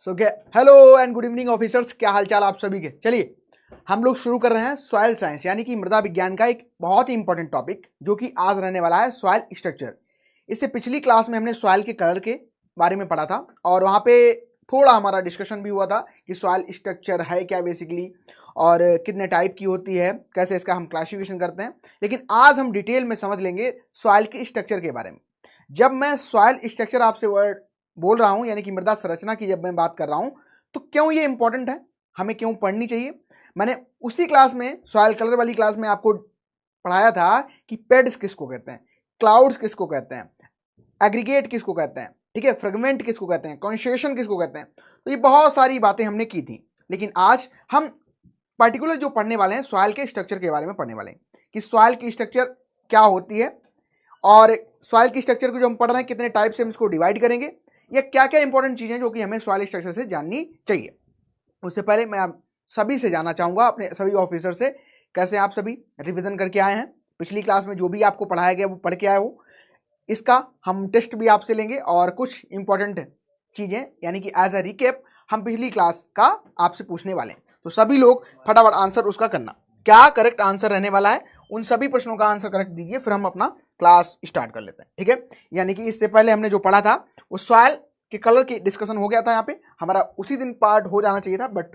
So hello and good evening officers, क्या हालचाल आप सभी के। चलिए हम लोग शुरू कर रहे हैं सॉइल साइंस यानी कि मृदा विज्ञान का एक बहुत ही इंपॉर्टेंट टॉपिक जो कि आज रहने वाला है सॉइल स्ट्रक्चर। इससे पिछली क्लास में हमने सॉइल के कलर के बारे में पढ़ा था और वहाँ पे थोड़ा हमारा डिस्कशन भी हुआ था कि सॉइल स्ट्रक्चर है क्या बेसिकली और कितने टाइप की होती है, कैसे इसका हम क्लासिफिकेशन करते हैं। लेकिन आज हम डिटेल में समझ लेंगे सॉइल के स्ट्रक्चर के बारे में। जब मैं सॉइल स्ट्रक्चर आपसे वर्ड बोल रहा हूं यानी कि मृदा संरचना की जब मैं बात कर रहा हूं तो क्यों ये इंपॉर्टेंट है, हमें क्यों पढ़नी चाहिए। मैंने उसी क्लास में सॉइल कलर वाली क्लास में आपको पढ़ाया था कि पेड्स किसको कहते हैं, क्लाउड्स किसको कहते हैं, एग्रीगेट किसको कहते हैं, ठीक है, फ्रेगमेंट किसको कहते हैं, कॉन्सेशन किसको कहते हैं। तो ये बहुत सारी बातें हमने की थी। लेकिन आज हम पर्टिकुलर जो पढ़ने वाले हैं सॉइल के स्ट्रक्चर के बारे में पढ़ने वाले हैं कि सॉइल की स्ट्रक्चर क्या होती है और सॉइल की स्ट्रक्चर को जो हम पढ़ रहे हैं कितने टाइप से हम इसको डिवाइड करेंगे, या क्या क्या इंपॉर्टेंट चीजें जो कि हमें सॉइल स्ट्रक्चर से जाननी चाहिए। उससे पहले मैं आप सभी से जानना चाहूंगा, अपने सभी ऑफिसर से, कैसे आप सभी रिवीजन करके आए हैं, पिछली क्लास में जो भी आपको पढ़ाया गया वो पढ़ के आए हो। इसका हम टेस्ट भी आपसे लेंगे और कुछ इंपॉर्टेंट चीजें यानी कि एज अ रिकेप हम पिछली क्लास का आपसे पूछने वाले हैं। तो सभी लोग फटाफट आंसर उसका करना, क्या करेक्ट आंसर रहने वाला है उन सभी प्रश्नों का आंसर करेक्ट दीजिए, फिर हम अपना क्लास स्टार्ट कर लेते हैं। ठीक है, यानी कि इससे पहले हमने जो पढ़ा था वो सॉइल के कलर की डिस्कशन हो गया था, यहाँ पे हमारा उसी दिन पार्ट हो जाना चाहिए था, बट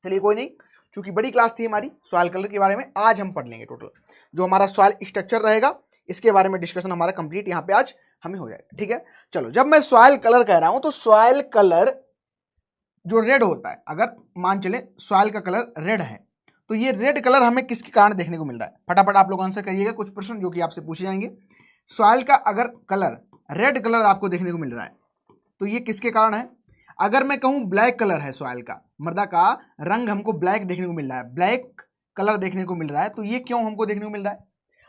चलिए कोई नहीं, चूंकि बड़ी क्लास थी हमारी सॉइल कलर के बारे में। आज हम पढ़ लेंगे टोटल जो हमारा सॉइल स्ट्रक्चर रहेगा, इसके बारे में डिस्कशन हमारा कंप्लीट यहाँ पे आज हमें हो जाएगा। ठीक है, चलो जब मैं सॉइल कलर कह रहा हूं तो सॉइल कलर जो रेड होता है, अगर मान चले सॉइल का कलर रेड है तो ये रेड कलर हमें किसके कारण देखने को मिल रहा है, फटाफट आप लोग आंसर करिएगा कुछ प्रश्न जो कि आपसे पूछे जाएंगे। सॉइल का अगर कलर रेड कलर आपको देखने को मिल रहा है तो ये किसके कारण है। अगर मैं कहूं ब्लैक कलर है सॉइल का, मृदा का रंग हमको ब्लैक देखने को मिल रहा है, ब्लैक कलर देखने को मिल रहा है, तो ये क्यों हमको देखने को मिल रहा है।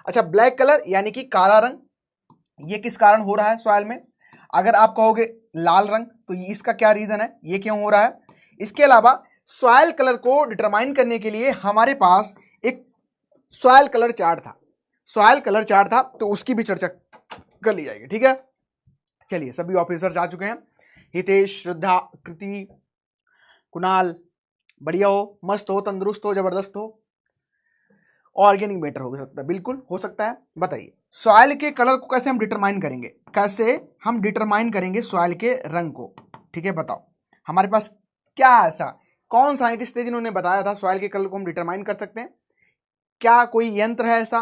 अच्छा, ब्लैक कलर यानी कि काला रंग, ये किस कारण हो रहा है सॉइल में। अगर आप कहोगे लाल रंग तो ये इसका क्या रीजन है, ये क्यों हो रहा है। इसके अलावा सॉइल कलर को डिटरमाइन करने के लिए हमारे पास एक सॉइल कलर चार्ट था, सॉइल कलर चार्ट था, तो उसकी भी चर्चा कर ली जाएगी। ठीक है, चलिए सभी ऑफिसर्स आ चुके हैं, हितेश, श्रद्धा, कृति, कुणाल, बढ़िया हो, मस्त हो, तंदुरुस्त हो, जबरदस्त हो, ऑर्गेनिक मैटर हो सकता है, बिल्कुल हो सकता है। बताइए सॉइल के कलर को कैसे हम डिटरमाइन करेंगे, कैसे हम डिटरमाइन करेंगे सॉइल के रंग को। ठीक है, बताओ हमारे पास क्या ऐसा, कौन साइंटिस्ट थे जिन्होंने बताया था सॉइल के कलर को हम डिटरमाइन कर सकते हैं। क्या कोई यंत्र है ऐसा,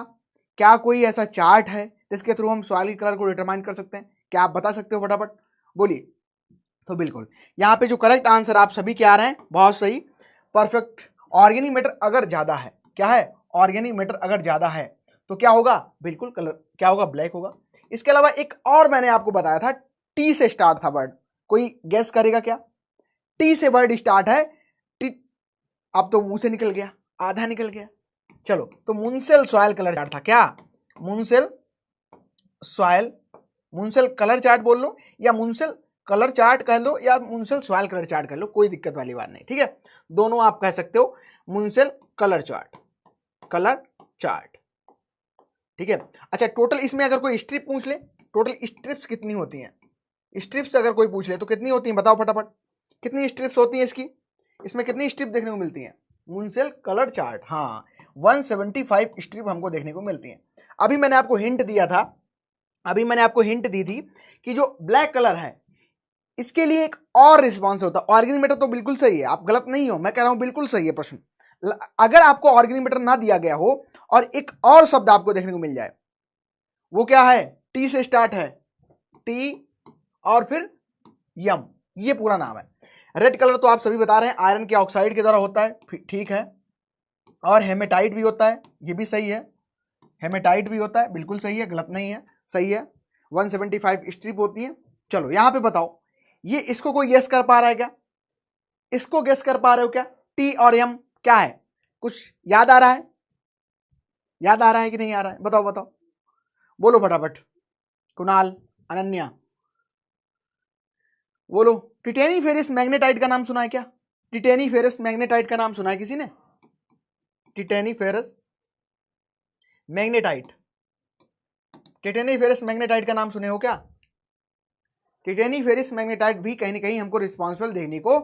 क्या कोई ऐसा चार्ट है जिसके थ्रू हम सॉइल के कलर को डिटरमाइन कर सकते हैं, क्या आप बता सकते हो, फटाफट बोलिए। तो बिल्कुल यहाँ पे जो करेक्ट आंसर आप सभी के आ रहे हैं, बहुत सही, परफेक्ट। ऑर्गेनिक मैटर अगर ज्यादा है, क्या है, ऑर्गेनिक मैटर अगर ज्यादा है तो क्या होगा, बिल्कुल कलर क्या होगा, ब्लैक होगा। इसके अलावा एक और मैंने आपको बताया था, टी से स्टार्ट था वर्ड, कोई गेस करेगा क्या। टी से वर्ड स्टार्ट है, टी, अब तो मुंह से निकल गया, आधा निकल गया। चलो, तो मुनसेल सॉइल कलर चार्ट था, क्या मुनसेल सॉइल, मुनसेल कलर चार्ट बोल लो या मुनसेल कलर चार्ट कह लो या मुनसेल सॉइल कलर चार्ट कह लो, कोई दिक्कत वाली बात नहीं। ठीक है, दोनों आप कह सकते हो, मुनसेल कलर चार्ट, कलर चार्ट। ठीक है, अच्छा टोटल इसमें अगर कोई स्ट्रिप पूछ ले, टोटल स्ट्रिप्स कितनी होती हैं, स्ट्रिप्स अगर कोई पूछ ले तो कितनी होती हैं, बताओ फटाफट, कितनी स्ट्रिप्स होती हैं इसकी, इसमें कितनी स्ट्रिप देखने को मिलती हैं मुनसेल कलर चार्ट। हाँ, 175 स्ट्रिप हमको देखने को मिलती हैं। अभी मैंने आपको हिंट दिया था, अभी मैंने आपको हिंट दी थी कि जो ब्लैक कलर है इसके लिए एक और रिस्पॉन्स होता है। ऑर्गेनिक मैटर तो बिल्कुल सही है, आप गलत नहीं हो, मैं कह रहा हूं बिल्कुल सही है प्रश्न। अगर आपको ऑर्गेनिक मैटर ना दिया गया हो और एक और शब्द आपको देखने को मिल जाए, वो क्या है, टी से स्टार्ट है, टी और फिर यम, ये पूरा नाम है। रेड कलर तो आप सभी बता रहे हैं आयरन के ऑक्साइड के द्वारा होता है, ठीक है, और हेमेटाइट भी होता है, ये भी सही है, हेमेटाइट भी होता है, बिल्कुल सही है, गलत नहीं है, सही है। 175 स्ट्रिप होती है। चलो यहां पे बताओ, ये इसको कोई गेस कर पा रहा है क्या, इसको गेस कर पा रहे हो क्या, टी और एम क्या है, कुछ याद आ रहा है, याद आ रहा है कि नहीं आ रहा है, बताओ बताओ, बोलो फटाफट, कुणाल, अनन्या बोलो। टिटेनी फेरिस मैग्नेटाइट का नाम सुना है क्या, टिटेनी फेरिस मैग्नेटाइट का नाम सुना है किसी ने, titaniferous magnetite, titaniferous magnetite का नाम सुने हो क्या। टिटेनी फेरिस मैग्नेटाइट भी कहीं ना कहीं हमको रिस्पॉन्सिबल देखने को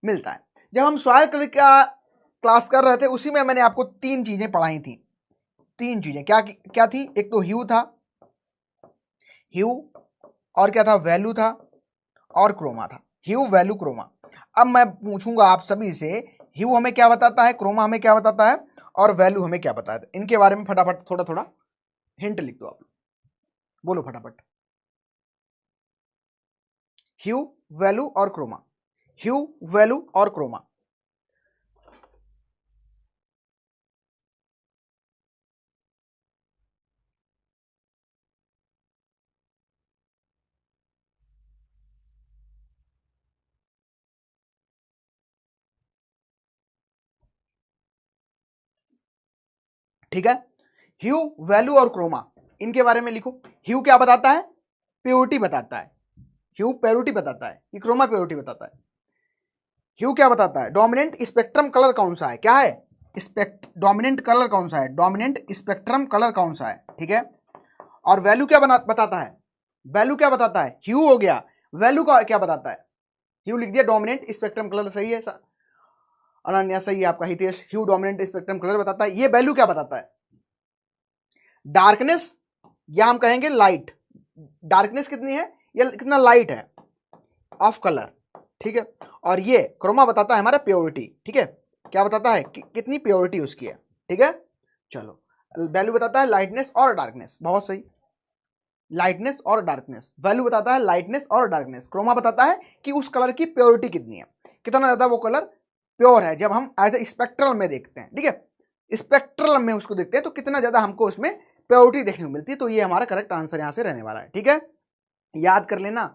मिलता है। जब हम सॉइल कलर का क्लास कर रहे थे उसी में मैंने आपको तीन चीजें पढ़ाई थी। तीन चीजें क्या क्या थी? एक तो ह्यू था, ह्यू, और क्या था? वैल्यू था, और क्रोमा था। ह्यू, वैल्यू, क्रोमा। अब मैं पूछूंगा आप सभी से, ह्यू हमें क्या बताता है, क्रोमा हमें क्या बताता है, और वैल्यू हमें क्या बताता है? इनके बारे में फटाफट थोड़ा थोड़ा हिंट लिख दो आप, बोलो फटाफट। ह्यू, वैल्यू और क्रोमा। ह्यू, वैल्यू और क्रोमा। ठीक है, ह्यू, वैल्यू और क्रोमा, इनके बारे में लिखो। ह्यू क्या बताता है? प्योरिटी बताता है। ह्यू प्योरिटी बताता है, ये क्रोमा प्योरिटी बताता है। ह्यू क्या बताता है? डोमिनेंट स्पेक्ट्रम कलर कौन सा है? क्या है? डोमिनेंट कलर कौन सा है? डोमिनेंट स्पेक्ट्रम कलर कौन सा है? ठीक है। और वैल्यू क्या बताता है? वैल्यू क्या बताता है? ह्यू हो गया। वैल्यू का क्या बताता है? ह्यू लिख दिया, डोमिनेंट स्पेक्ट्रम कलर। सही है अनन्या, सही है आपका हितेश। ह्यू डोमिनेंट स्पेक्ट्रम कलर बताता है। ये वैल्यू क्या बताता है? डार्कनेस, या हम कहेंगे लाइट। डार्कनेस कितनी है, या कितना लाइट है ऑफ कलर। ठीक है। और ये क्रोमा बताता है हमारा प्योरिटी। ठीक है, क्या बताता है? कितनी प्योरिटी उसकी है। ठीक है, चलो। वैल्यू बताता है लाइटनेस और डार्कनेस। बहुत सही, लाइटनेस और डार्कनेस। वैल्यू बताता है लाइटनेस और डार्कनेस। क्रोमा बताता है कि उस कलर की प्योरिटी कितनी है, कितना ज्यादा वो कलर प्योर है। जब हम एज ए स्पेक्ट्रल में देखते हैं, ठीक है, स्पेक्ट्रल में उसको देखते हैं तो कितना ज्यादा हमको उसमें प्योरिटी देखने को मिलती है। तो ये हमारा करेक्ट आंसर यहां से रहने वाला है। ठीक है, याद कर लेना,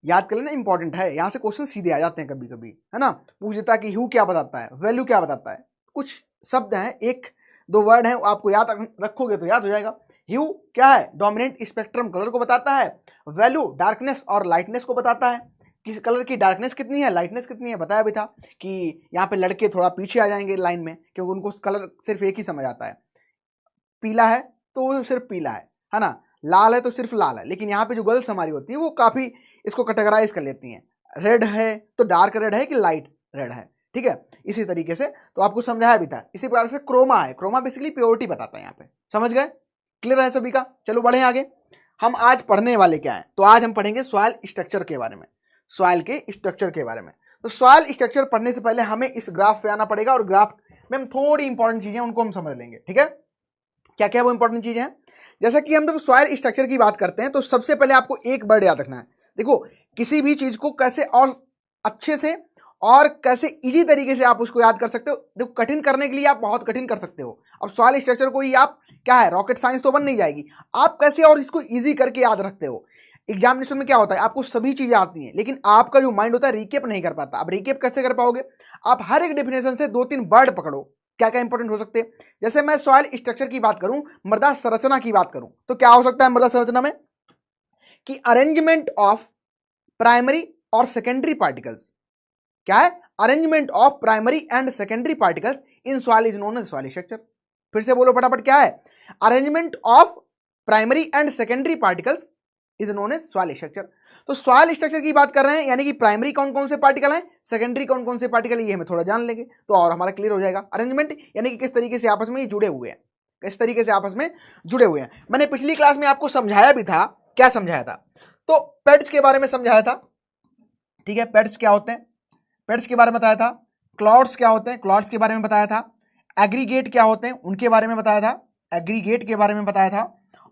याद कर लेना, इंपॉर्टेंट है। यहां से क्वेश्चन सीधे आ जाते हैं कभी कभी, है ना। पूछ देता है कि ह्यू क्या बताता है, वैल्यू क्या बताता है। कुछ शब्द हैं, एक दो वर्ड हैं, आपको याद रखोगे तो याद हो जाएगा। ह्यू क्या है? डोमिनेंट स्पेक्ट्रम कलर को बताता है। वैल्यू डार्कनेस और लाइटनेस को बताता है, किस कलर की डार्कनेस कितनी है, लाइटनेस कितनी है। बताया भी था कि यहाँ पे लड़के थोड़ा पीछे आ जाएंगे लाइन में, क्योंकि उनको कलर सिर्फ एक ही समझ आता है। पीला है तो वो सिर्फ पीला है ना। लाल है तो सिर्फ लाल है। लेकिन यहाँ पे जो गर्ल्स हमारी होती है वो काफी इसको कैटेगराइज कर लेती हैं। रेड है तो डार्क रेड है कि लाइट रेड है। ठीक है, इसी तरीके से तो आपको समझाया भी था। इसी प्रकार से क्रोमा है, क्रोमा बेसिकली प्योरिटी बताता है। यहाँ पे समझ गए? क्लियर है सभी का? चलो बढ़े आगे। हम आज पढ़ने वाले क्या है? तो आज हम पढ़ेंगे सॉइल स्ट्रक्चर के बारे में, सॉइल के स्ट्रक्चर के बारे में। तो सॉइल स्ट्रक्चर पढ़ने से पहले हमें इस ग्राफ पे आना पड़ेगा, और ग्राफ में हम थोड़ी इंपॉर्टेंट चीजें उनको हम समझ लेंगे। ठीक है, क्या क्या वो इंपॉर्टेंट चीजें हैं? जैसा कि हम जब सॉइल स्ट्रक्चर की बात करते हैं तो सबसे पहले आपको एक वर्ड याद रखना है। देखो, किसी भी चीज को कैसे और अच्छे से और कैसे इजी तरीके से आप उसको याद कर सकते हो। देखो, कठिन करने के लिए आप बहुत कठिन कर सकते हो। अब सॉइल स्ट्रक्चर को ही आप क्या है, रॉकेट साइंस तो बन नहीं जाएगी। आप कैसे और इसको इजी करके याद रखते हो। एग्जामिनेशन में क्या होता है, आपको सभी चीजें आती हैं, लेकिन आपका जो माइंड होता है रिकेप नहीं कर पाता। अब रिकेप कैसे कर पाओगे? आप हर एक डेफिनेशन से दो तीन वर्ड पकड़ो, क्या क्या इंपॉर्टेंट हो सकते हैं। जैसे मैं सॉइल स्ट्रक्चर की बात करूं, मृदा संरचना की बात करूं, तो क्या हो सकता है मृदा संरचना में? कि अरेंजमेंट ऑफ प्राइमरी और सेकेंडरी पार्टिकल्स। क्या है? Arrangement of primary and secondary particles in soil is known as soil structure. फिर से बोलो फटाफट, क्या है? Arrangement of primary and secondary particles is known as soil structure. तो सॉइल स्ट्रक्चर की बात कर रहे हैं, यानी कि प्राइमरी कौन कौन से पार्टिकल हैं, सेकेंडरी कौन कौन से पार्टिकल, ये हमें थोड़ा जान लेंगे तो और हमारा क्लियर हो जाएगा। अरेंजमेंट यानी कि किस तरीके से आपस में जुड़े हुए हैं, किस तरीके से आपस में जुड़े हुए हैं। मैंने पिछली क्लास में आपको समझाया भी था। क्या समझाया था? तो पेड्स के बारे में समझाया था। ठीक है, पेड्स क्या होते हैं, पेड्स के बारे में बताया था। क्लॉड्स क्या होते हैं, क्लॉड्स के बारे में बताया था। एग्रीगेट क्या होते हैं, उनके बारे में बताया था। एग्रीगेट के बारे में बताया था।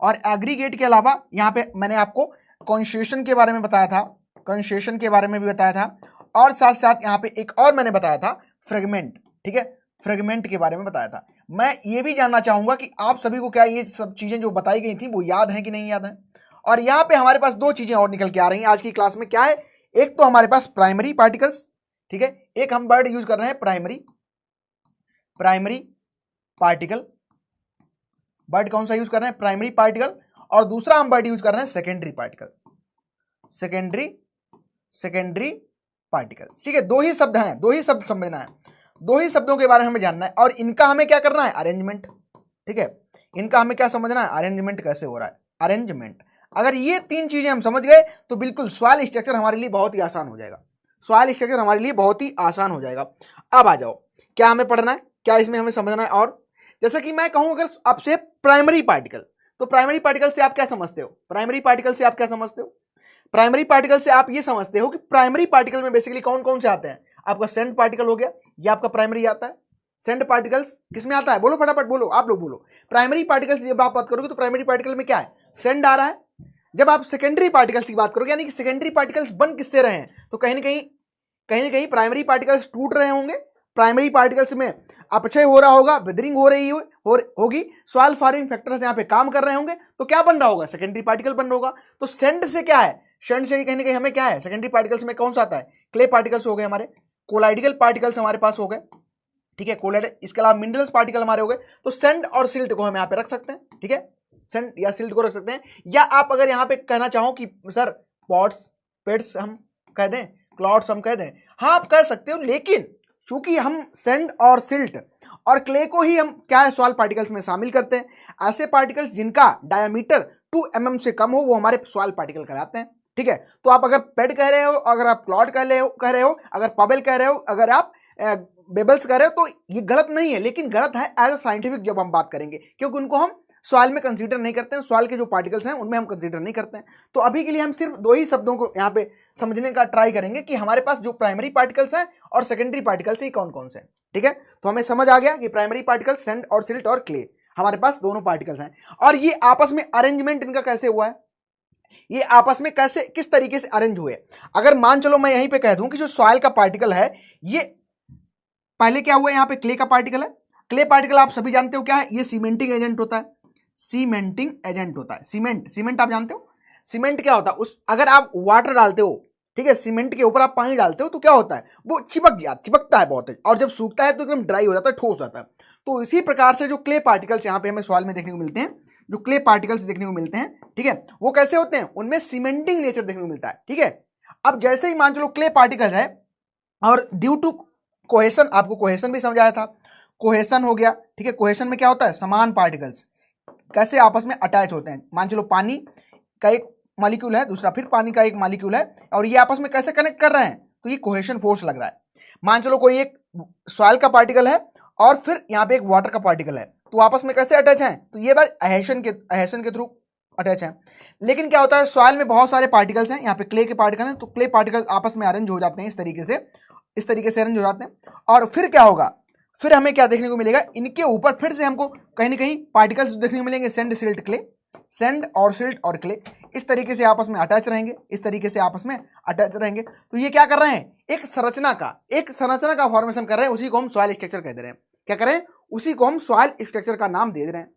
और एग्रीगेट के अलावा यहाँ पे मैंने आपको कंसेशन के बारे में बताया था, कंसेशन के बारे में भी बताया था। और साथ साथ यहाँ पे एक और मैंने बताया था, फ्रेगमेंट। ठीक है, फ्रेगमेंट के बारे में बताया था। मैं ये भी जानना चाहूंगा कि आप सभी को क्या ये सब चीजें जो बताई गई थी वो याद है कि नहीं याद है। और यहाँ पे हमारे पास दो चीजें और निकल के आ रही हैं आज की क्लास में। क्या है? एक तो हमारे पास प्राइमरी पार्टिकल्स, ठीक है, एक हम वर्ड यूज कर रहे हैं प्राइमरी, प्राइमरी पार्टिकल। वर्ड कौन सा यूज कर रहे हैं? Primary particle. और दूसरा हम वर्ड यूज कर रहे हैं सेकेंडरी पार्टिकल, सेकेंडरी पार्टिकल। ठीक है, दो ही शब्द हैं, दो ही शब्द समझना है, दो ही शब्दों के बारे में हमें जानना है। और इनका हमें क्या करना है? अरेंजमेंट। ठीक है, इनका हमें क्या समझना है? अरेंजमेंट कैसे हो रहा है, अरेंजमेंट। अगर ये 3 चीजें हम समझ गए तो बिल्कुल सॉइल स्ट्रक्चर हमारे लिए बहुत ही आसान हो जाएगा। सॉइल स्ट्रक्चर हमारे लिए बहुत ही आसान हो जाएगा। अब आ जाओ, क्या हमें पढ़ना है, क्या इसमें हमें समझना है? और जैसे कि मैं कहूं अगर आपसे प्राइमरी पार्टिकल, तो प्राइमरी पार्टिकल से आप क्या समझते हो? प्राइमरी पार्टिकल से आप क्या समझते हो? प्राइमरी पार्टिकल से आप ये समझते हो कि प्राइमरी पार्टिकल में बेसिकली कौन कौन से आते हैं? आपका सेंड पार्टिकल हो गया, ये आपका प्राइमरी आता है। सेंड पार्टिकल्स किसमें आता है? बोलो फटाफट बोलो, आप लोग बोलो। प्राइमरी पार्टिकल्स जब आप बात करोगे तो प्राइमरी पार्टिकल में क्या है? सेंड आ रहा है। जब आप सेकेंडरी पार्टिकल्स की बात करोगे, यानी कि सेकेंडरी पार्टिकल्स बन किससे रहे हैं, तो कहीं ना कहीं प्राइमरी पार्टिकल्स टूट रहे होंगे, प्राइमरी पार्टिकल्स में अपक्षय हो रहा होगा, विदरिंग हो रही होगी, सॉइल फॉर्मिंग फैक्टर्स यहाँ पे काम कर रहे होंगे, तो क्या बन रहा होगा? सेकेंडरी पार्टिकल बन रहा होगा। तो सेंड से क्या है? सेंड से कहीं ना कहीं हमें क्या है? सेकेंडरी पार्टिकल्स में कौन सा आता है? क्ले पार्टिकल्स हो गए हमारे, कोलाइडिकल पार्टिकल्स हमारे पास हो गए, ठीक है, कोलाइड, इसके अलावा मिनरल्स पार्टिकल हमारे हो गए। तो सेंड और सिल्ट को हम यहाँ पे रख सकते हैं, ठीक है, सेंड या सिल्ट को रख सकते हैं। या आप अगर यहाँ पे कहना चाहो कि सर पॉट्स, पेट्स हम कह दें, क्लॉट्स हम कह दें, हाँ आप कह सकते हो, लेकिन चूंकि हम सेंड और सिल्ट और क्ले को ही हम क्या है सॉइल पार्टिकल्स में शामिल करते हैं, ऐसे पार्टिकल्स जिनका डायमीटर 2 mm से कम हो वो हमारे सॉइल पार्टिकल कहलाते हैं, ठीक है। तो आप अगर पेड कह रहे हो, अगर आप क्लॉट कह रहे हो, अगर पबल कह रहे हो, अगर आप बेबल्स कह रहे हो, तो ये गलत नहीं है, लेकिन गलत है एज अ साइंटिफिक जब हम बात करेंगे, क्योंकि उनको हम सॉइल में कंसीडर नहीं करते हैं, सॉइल के जो पार्टिकल्स हैं उनमें हम कंसीडर नहीं करते हैं। तो अभी के लिए हम सिर्फ 2 ही शब्दों को यहाँ पे समझने का ट्राई करेंगे कि हमारे पास जो प्राइमरी पार्टिकल्स हैं और सेकेंडरी पार्टिकल्स हैं कौन कौन से हैं, ठीक है। तो हमें समझ आ गया कि प्राइमरी पार्टिकल्स सेंड और सिल्ट और क्ले हमारे पास दोनों पार्टिकल्स हैं। और ये आपस में अरेंजमेंट इनका कैसे हुआ है, ये आपस में कैसे किस तरीके से अरेंज हुए? अगर मान चलो मैं यहीं पे कह दूं कि जो सॉइल का पार्टिकल है, ये पहले क्या हुआ, यहाँ पे क्ले का पार्टिकल है। क्ले पार्टिकल आप सभी जानते हो क्या है? ये सीमेंटिंग एजेंट होता है, सीमेंटिंग एजेंट होता है। सीमेंट आप जानते हो, सीमेंट क्या होता है? उस अगर आप वाटर डालते हो, ठीक है, सीमेंट के ऊपर आप पानी डालते हो तो क्या होता है? वो चिपकता है बहुत, और जब सूखता है तो एकदम ड्राई हो जाता है, ठोस हो जाता है। तो इसी प्रकार से जो क्ले पार्टिकल्स यहाँ पे हमें सॉइल में देखने को मिलते हैं, जो क्ले पार्टिकल्स देखने को मिलते हैं, ठीक है, वो कैसे होते हैं? उनमें सीमेंटिंग नेचर देखने को मिलता है, ठीक है। अब जैसे ही मान चलो क्ले पार्टिकल है और ड्यू टू कोहेशन, आपको कोहेशन भी समझाया था, कोहेशन हो गया, ठीक है। कोहेशन में क्या होता है? समान पार्टिकल्स कैसे आपस में अटैच होते हैं। मान चलो पानी का एक मॉलिक्यूल है, दूसरा फिर पानी का एक मॉलिक्यूल है, और ये आपस में कैसे कनेक्ट कर रहे हैं? तो ये कोहेशन फोर्स लग रहा है। मान चलो कोई एक सॉइल का पार्टिकल है और फिर यहाँ पे एक वाटर का पार्टिकल है, तो आपस में कैसे अटैच हैं? तो ये बात एहेशन के थ्रू अटैच है। लेकिन क्या होता है, सॉइल में बहुत सारे पार्टिकल्स हैं, यहाँ पे क्ले के पार्टिकल हैं, तो क्ले पार्टिकल्स आपस में अरेंज हो जाते हैं इस तरीके से अरेंज हो जाते हैं। और फिर क्या होगा? फिर हमें क्या देखने को मिलेगा? इनके ऊपर फिर से हमको कहीं ना कहीं पार्टिकल्स देखने को मिलेंगे, सेंड सिल्ट क्ले, सेंड और सिल्ट और क्ले इस तरीके से आपस में अटैच रहेंगे, इस तरीके से आपस में अटैच रहेंगे। तो ये क्या कर रहे हैं? एक संरचना का फॉर्मेशन कर रहे हैं, उसी को हम सॉइल स्ट्रक्चर कह दे रहे हैं। क्या करें? उसी को हम सॉइल स्ट्रक्चर का नाम दे रहे हैं।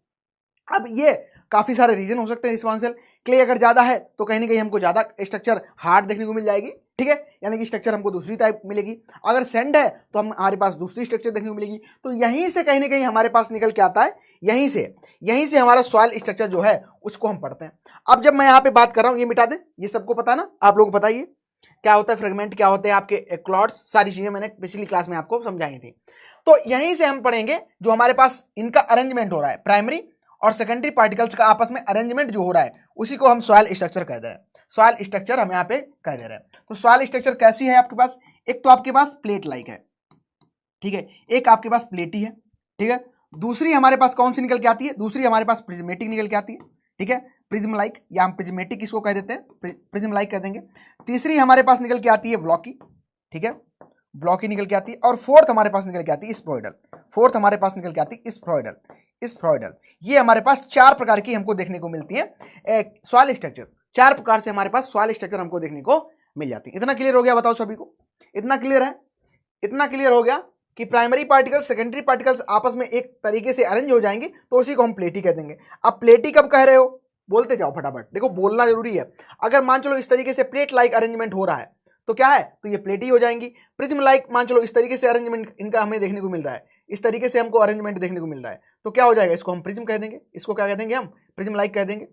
अब ये काफी सारे रीजन हो सकते हैं इस आंसर। क्ले अगर ज्यादा है तो कहीं ना कहीं हमको ज्यादा स्ट्रक्चर हार्ड देखने को मिल जाएगी, ठीक है, यानी कि स्ट्रक्चर हमको दूसरी टाइप मिलेगी। अगर सेंड है तो हमारे पास दूसरी स्ट्रक्चर देखने को मिलेगी। तो यहीं से कहीं ना कहीं हमारे पास निकल के आता है, यहीं से हमारा सॉइल स्ट्रक्चर जो है उसको हम पढ़ते हैं। अब जब मैं यहाँ पे बात कर रहा हूँ, ये मिटा दें, ये सबको पता ना, आप लोगों को बताइए क्या होता है फ्रेगमेंट, क्या होते हैं आपके क्लॉट्स, सारी चीजें मैंने पिछली क्लास में आपको समझाई थी। तो यहीं से हम पढ़ेंगे जो हमारे पास इनका अरेंजमेंट हो रहा है, प्राइमरी और सेकेंडरी पार्टिकल्स का आपस में अरेंजमेंट जो हो रहा है, उसी को हम सॉइल स्ट्रक्चर कह दे रहे हैं। सॉइल स्ट्रक्चर हम यहाँ पे कह दे रहे हैं। तो सॉइल स्ट्रक्चर कैसी है आपके पास? एक तो आपके पास प्लेट लाइक है, ठीक है, एक आपके पास प्लेटी है, ठीक है, दूसरी हमारे पास कौन सी निकल के आती है? दूसरी हमारे पास प्रिज्मेटिक निकल के आती है, ठीक है, प्रिज्म लाइक, या हम प्रिज्मेटिक इसको कह देते हैं, प्रिज्म लाइक कह देंगे। तीसरी हमारे पास निकल के आती है ब्लॉकी, ठीक है, ब्लॉकी निकल के आती है। और फोर्थ हमारे पास निकल के आती है स्फेरॉइडल, फोर्थ हमारे पास निकल के आती है स्फेरॉइडल। ये हमारे पास 4 प्रकार की हमको देखने को मिलती है सॉइल स्ट्रक्चर, 4 प्रकार से हमारे पास सॉइल स्ट्रक्चर हमको देखने को मिल जाती है। इतना क्लियर हो गया? बताओ सभी को, इतना क्लियर है? इतना क्लियर हो गया कि प्राइमरी पार्टिकल्स सेकेंडरी पार्टिकल्स आपस में एक तरीके से अरेंज हो जाएंगे, तो उसी को हम प्लेटी कह देंगे। अब प्लेटी कब कह रहे हो? बोलते जाओ फटाफट, देखो बोलना जरूरी है। अगर मान चलो इस तरीके से प्लेट लाइक अरेंजमेंट हो रहा है तो क्या है? तो ये प्लेटी हो जाएंगी। प्रिज्म लाइक मान चलो इस तरीके से अरेंजमेंट इनका हमें देखने को मिल रहा है, इस तरीके से हमको अरेंजमेंट देखने को मिल रहा है, तो क्या हो जाएगा? इसको हम प्रिज्म कह देंगे, इसको क्या कह देंगे? हम प्रिज्म लाइक कह देंगे।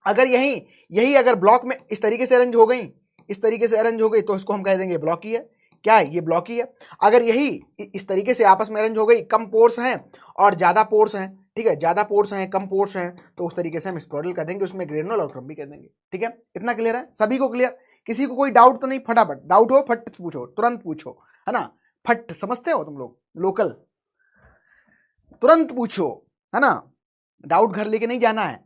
अगर यही अगर ब्लॉक में इस तरीके से अरेंज हो गई, इस तरीके से अरेंज हो गई, तो इसको हम कह देंगे ब्लॉकी है। क्या है, ये ब्लॉक ही है। अगर यही इस तरीके से आपस में अरेंज हो गई, कम पोर्स हैं और ज्यादा पोर्स हैं, ठीक है, ज्यादा पोर्स हैं कम पोर्स हैं, तो उस तरीके से हम स्पोरल कह देंगे, उसमें ग्रेनुल और क्रम्बी कह देंगे। ठीक है, इतना क्लियर है सभी को? क्लियर? किसी को कोई डाउट तो नहीं? फटाफट डाउट हो फट पूछो, तुरंत पूछो, है ना, फट, समझते हो तुम लोग लोकल, तुरंत पूछो, है ना, डाउट घर लेके नहीं जाना है।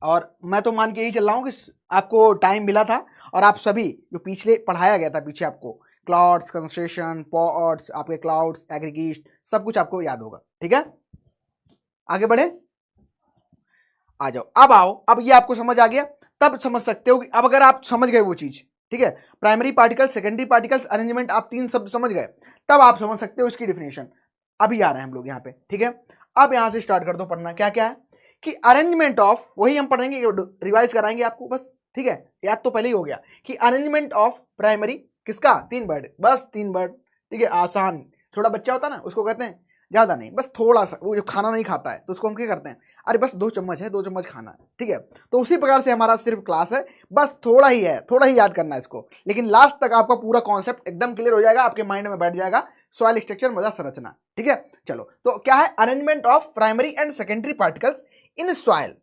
और मैं तो मान के यही चल रहा हूं कि आपको टाइम मिला था और आप सभी जो पिछले पढ़ाया गया था, पीछे आपको क्लाउड्स, कंसंट्रेशन, पॉट्स, आपके क्लाउड्स, एग्रीगेट, सब कुछ आपको याद होगा। ठीक है, आगे बढ़े, आ जाओ, अब आओ, अब ये आपको समझ आ गया, तब समझ सकते हो कि अब अगर आप समझ गए वो चीज, ठीक है, primary particles, secondary particles, arrangement, आप तीन शब्द समझ गए, तब आप समझ सकते हो इसकी डिफिनेशन। अभी आ रहे हैं हम लोग यहाँ पे। ठीक है, अब यहां से स्टार्ट कर दो पढ़ना। क्या क्या है कि अरेंजमेंट ऑफ, वही हम पढ़ेंगे, रिवाइज कराएंगे आपको बस। ठीक है, याद तो पहले ही हो गया कि अरेंजमेंट ऑफ प्राइमरी किसका, 3 वर्ड, बस 3 वर्ड। ठीक है, आसान, थोड़ा बच्चा होता है ना उसको कहते हैं, ज्यादा नहीं, बस थोड़ा सा, वो जो खाना नहीं खाता है तो उसको हम क्या करते हैं, अरे बस 2 चम्मच है, 2 चम्मच खाना है। ठीक है, तो उसी प्रकार से हमारा सिर्फ क्लास है, बस थोड़ा ही है, थोड़ा ही याद करना है इसको, लेकिन लास्ट तक आपका पूरा कॉन्सेप्ट एकदम क्लियर हो जाएगा, आपके माइंड में बैठ जाएगा, सॉइल स्ट्रक्चर, मृदा संरचना। ठीक है, चलो, तो क्या है, arrangement of primary and secondary particles in soil.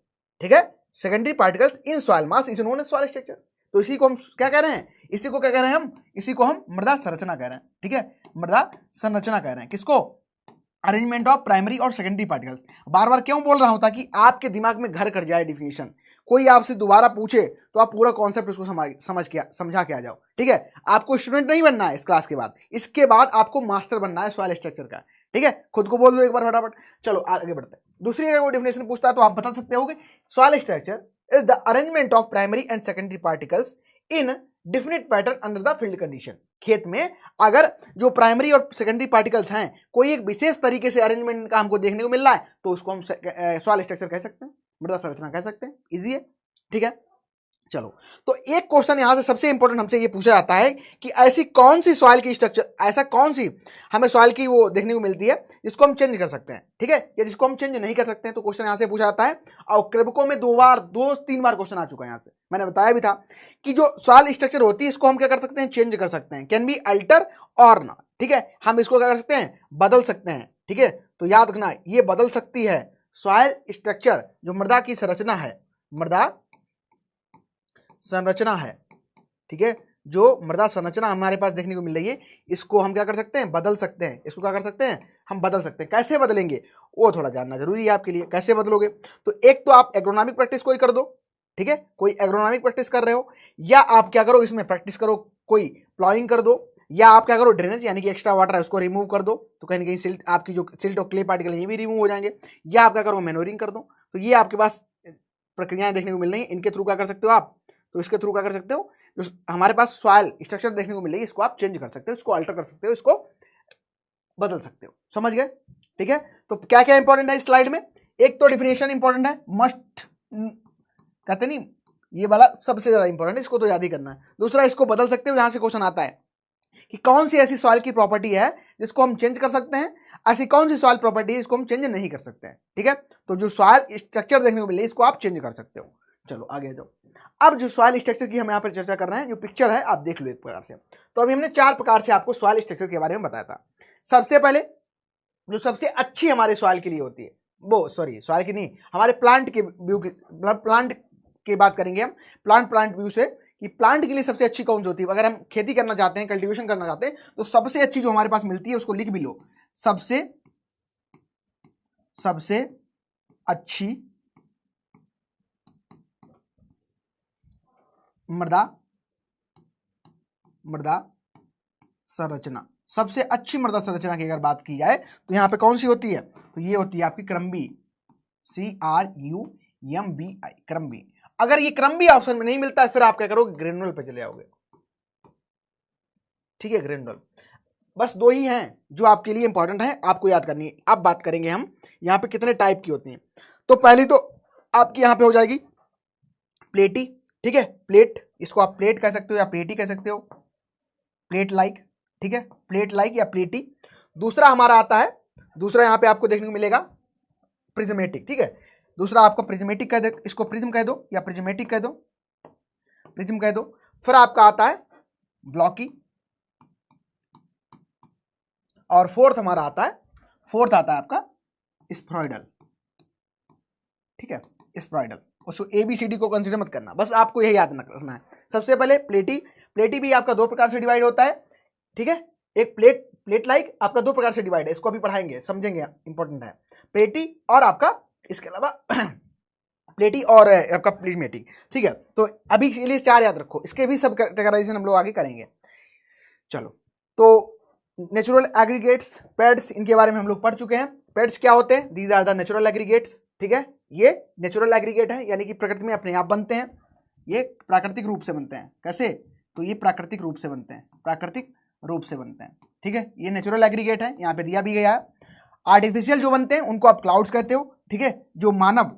ठीक है, secondary particles in soil mass is known as soil structure. तो इसी को हम क्या कह रहे हैं, इसी को क्या कह रहे हैं हम, इसी को हम मृदा संरचना कह रहे हैं। ठीक है, मृदा संरचना कह रहे हैं किसको, अरेंजमेंट ऑफ प्राइमरी और सेकेंडरी पार्टिकल्स। बार बार क्यों बोल रहा हूं, ताकि आपके दिमाग में घर कर जाए डिफिनेशन, कोई आपसे दोबारा पूछे तो आप पूरा कॉन्सेप्ट उसको समझा के आ जाओ। ठीक है, आपको स्टूडेंट नहीं बनना है इस क्लास के बाद, इसके बाद आपको मास्टर बनना है सॉइल स्ट्रक्चर का। ठीक है, खुद को बोल दो एक बार फटाफट। चलो आगे बढ़ते हैं। दूसरी अगर कोई डेफिनेशन पूछता है तो आप बता सकते हो कि soil structure is the arrangement of primary and secondary particles in definite pattern under the field condition. खेत में अगर जो प्राइमरी और सेकेंडरी पार्टिकल्स हैं, कोई एक विशेष तरीके से अरेंजमेंट का हमको देखने को मिल रहा है, तो उसको हम सॉइल स्ट्रक्चर कह सकते हैं, मृदा संरचना कह सकते हैं। इजी है। ठीक है, चलो, तो एक क्वेश्चन यहां से सबसे इंपॉर्टेंट हमसे ये पूछा जाता है कि ऐसी कौन सी सॉइल की स्ट्रक्चर, ऐसा कौन सी हमें सॉइल की वो देखने को मिलती है जिसको हम चेंज कर सकते हैं, ठीक है, या जिसको हम चेंज नहीं कर सकते हैं। तो क्वेश्चन यहां से पूछा जाता है, और कृभको में 2-3 बार क्वेश्चन आ चुका है यहां से, मैंने बताया भी था कि जो सॉइल स्ट्रक्चर होती है इसको हम क्या कर सकते हैं, चेंज कर सकते हैं, कैन बी अल्टर और नॉट। ठीक है, हम इसको क्या कर सकते हैं, बदल सकते हैं। ठीक है, तो याद रखना ये बदल सकती है सॉइल स्ट्रक्चर, जो मृदा की संरचना है, मृदा संरचना है। ठीक है, जो मृदा संरचना हमारे पास देखने को मिल रही है, इसको हम क्या कर सकते हैं, बदल सकते हैं। इसको क्या कर सकते हैं, हम बदल सकते हैं। कैसे बदलेंगे वो थोड़ा जानना जरूरी है आपके लिए। कैसे बदलोगे, तो एक तो आप एग्रोनॉमिक प्रैक्टिस कोई कर दो। ठीक है, कोई एग्रोनॉमिक प्रैक्टिस कर रहे हो, या आप क्या करो, इसमें प्रैक्टिस करो, कोई प्लॉइंग कर दो, या आप क्या करो, ड्रेनेज यानी कि एक्स्ट्रा वाटर है उसको रिमूव कर दो, तो कहीं ना कहीं सिल्ट, आपकी जो सिल्ट और क्ले पार्टिकल ये भी रिमूव हो जाएंगे, या आप क्या करो, मैनोरिंग कर दो। तो ये आपके पास प्रक्रियाएं देखने को मिल रही है, इनके थ्रू क्या कर सकते हो आप, तो इसके थ्रू क्या कर सकते हो, जो हमारे पास सॉइल स्ट्रक्चर देखने को मिल रही है इसको आप चेंज कर सकते हो, इसको अल्टर कर सकते हो, इसको बदल सकते हो। समझ गए। ठीक है, तो क्या क्या इंपॉर्टेंट है इस स्लाइड में, एक तो डिफिनेशन इंपॉर्टेंट है, मस्ट कहते नहीं, ये वाला सबसे ज्यादा इंपॉर्टेंट है, इसको तो याद ही करना है। दूसरा, इसको बदल सकते हो, यहां से क्वेश्चन आता है कि कौन सी ऐसी सॉइल की प्रॉपर्टी है जिसको हम चेंज कर सकते हैं, ऐसी कौन सी सॉइल प्रॉपर्टी है इसको हम चेंज नहीं कर सकते हैं। ठीक है, तो जो सॉइल स्ट्रक्चर देखने को मिल रही है इसको आप चेंज कर सकते हो। चलो आगे जाओ। अब जो सॉइल स्ट्रक्चर की हम यहाँ पर चर्चा कर रहे हैं, जो पिक्चर है आप देख लो एक प्रकार से। तो अभी हमने 4 प्रकार से आपको सॉइल स्ट्रक्चर के बारे में बताया था। सबसे पहले जो सबसे अच्छी हमारे सॉइल के लिए होती है, वो सॉइल की नहीं, हमारे प्लांट के व्यू की, प्लांट की बात करेंगे हम, प्लांट व्यू से, कि प्लांट के लिए सबसे अच्छी कौन सी होती है। अगर हम खेती करना चाहते हैं, कल्टीवेशन करना चाहते हैं, तो सबसे अच्छी जो हमारे पास मिलती है उसको लिख भी लो, सबसे अच्छी मृदा संरचना, सबसे अच्छी मृदा संरचना की अगर बात की जाए तो यहां पे कौन सी होती है, तो ये होती है आपकी क्रम्बी, CRUMBI, क्रम्बी। अगर ये क्रम्बी ऑप्शन में नहीं मिलता है, फिर आप क्या करोगे, ग्रेनुल पे चले जाओगे। ठीक है, ग्रेनुल। बस 2 ही हैं जो आपके लिए इंपॉर्टेंट है, आपको याद करनी है। अब बात करेंगे हम यहाँ पे कितने टाइप की होती हैं। तो पहली तो आपकी यहाँ पे हो जाएगी प्लेटी। ठीक है, प्लेट, इसको आप प्लेट कह सकते हो या प्लेटी कह सकते हो, प्लेट लाइक। ठीक है, प्लेट लाइक या प्लेटी। दूसरा हमारा आता है, दूसरा यहाँ पे आपको देखने को मिलेगा प्रिज्मेटिक। ठीक है, दूसरा आपको प्रिज्मेटिक कह दो, इसको प्रिज्म कह दो या प्रिज्मेटिक कह दो, प्रिज्म कह दो। फिर आपका आता है ब्लॉकी, और फोर्थ हमारा आता है, फोर्थ आता है आपका स्फेरॉइडल, ठीक है, स्फेरॉइडल। उसको ABCD को कंसीडर मत करना, बस आपको यही याद रखना है। सबसे पहले प्लेटी, प्लेटी भी आपका दो प्रकार से डिवाइड होता है, ठीक है, एक प्लेट लाइक आपका दो प्रकार से डिवाइड है, इसको अभी पढ़ाएंगे, समझेंगे, इंपॉर्टेंट है। प्लेटी और आपका इसके अलावा प्लेटी और आपका प्लिज्मेटिक, ठीक है। तो अभी के लिए चार याद रखो, इसके भी सब कैटेगराइजेशन हम लोग आगे करेंगे। चलो, तो नेचुरल एग्रीगेट्स, पेड्स, इनके बारे में हम लोग पढ़ चुके हैं। पेड्स क्या होते हैं? These are the natural aggregates, ठीक है, ये नेचुरल एग्रीगेट है, यानी कि प्रकृति में अपने आप बनते हैं, ये प्राकृतिक रूप से बनते हैं। कैसे? तो ये प्राकृतिक रूप से बनते हैं, प्राकृतिक रूप से बनते हैं, ठीक है, ये नेचुरल एग्रीगेट है, यहाँ पे दिया भी गया है। आर्टिफिशियल जो बनते हैं उनको आप क्लाउड्स कहते हो, ठीक है, जो मानव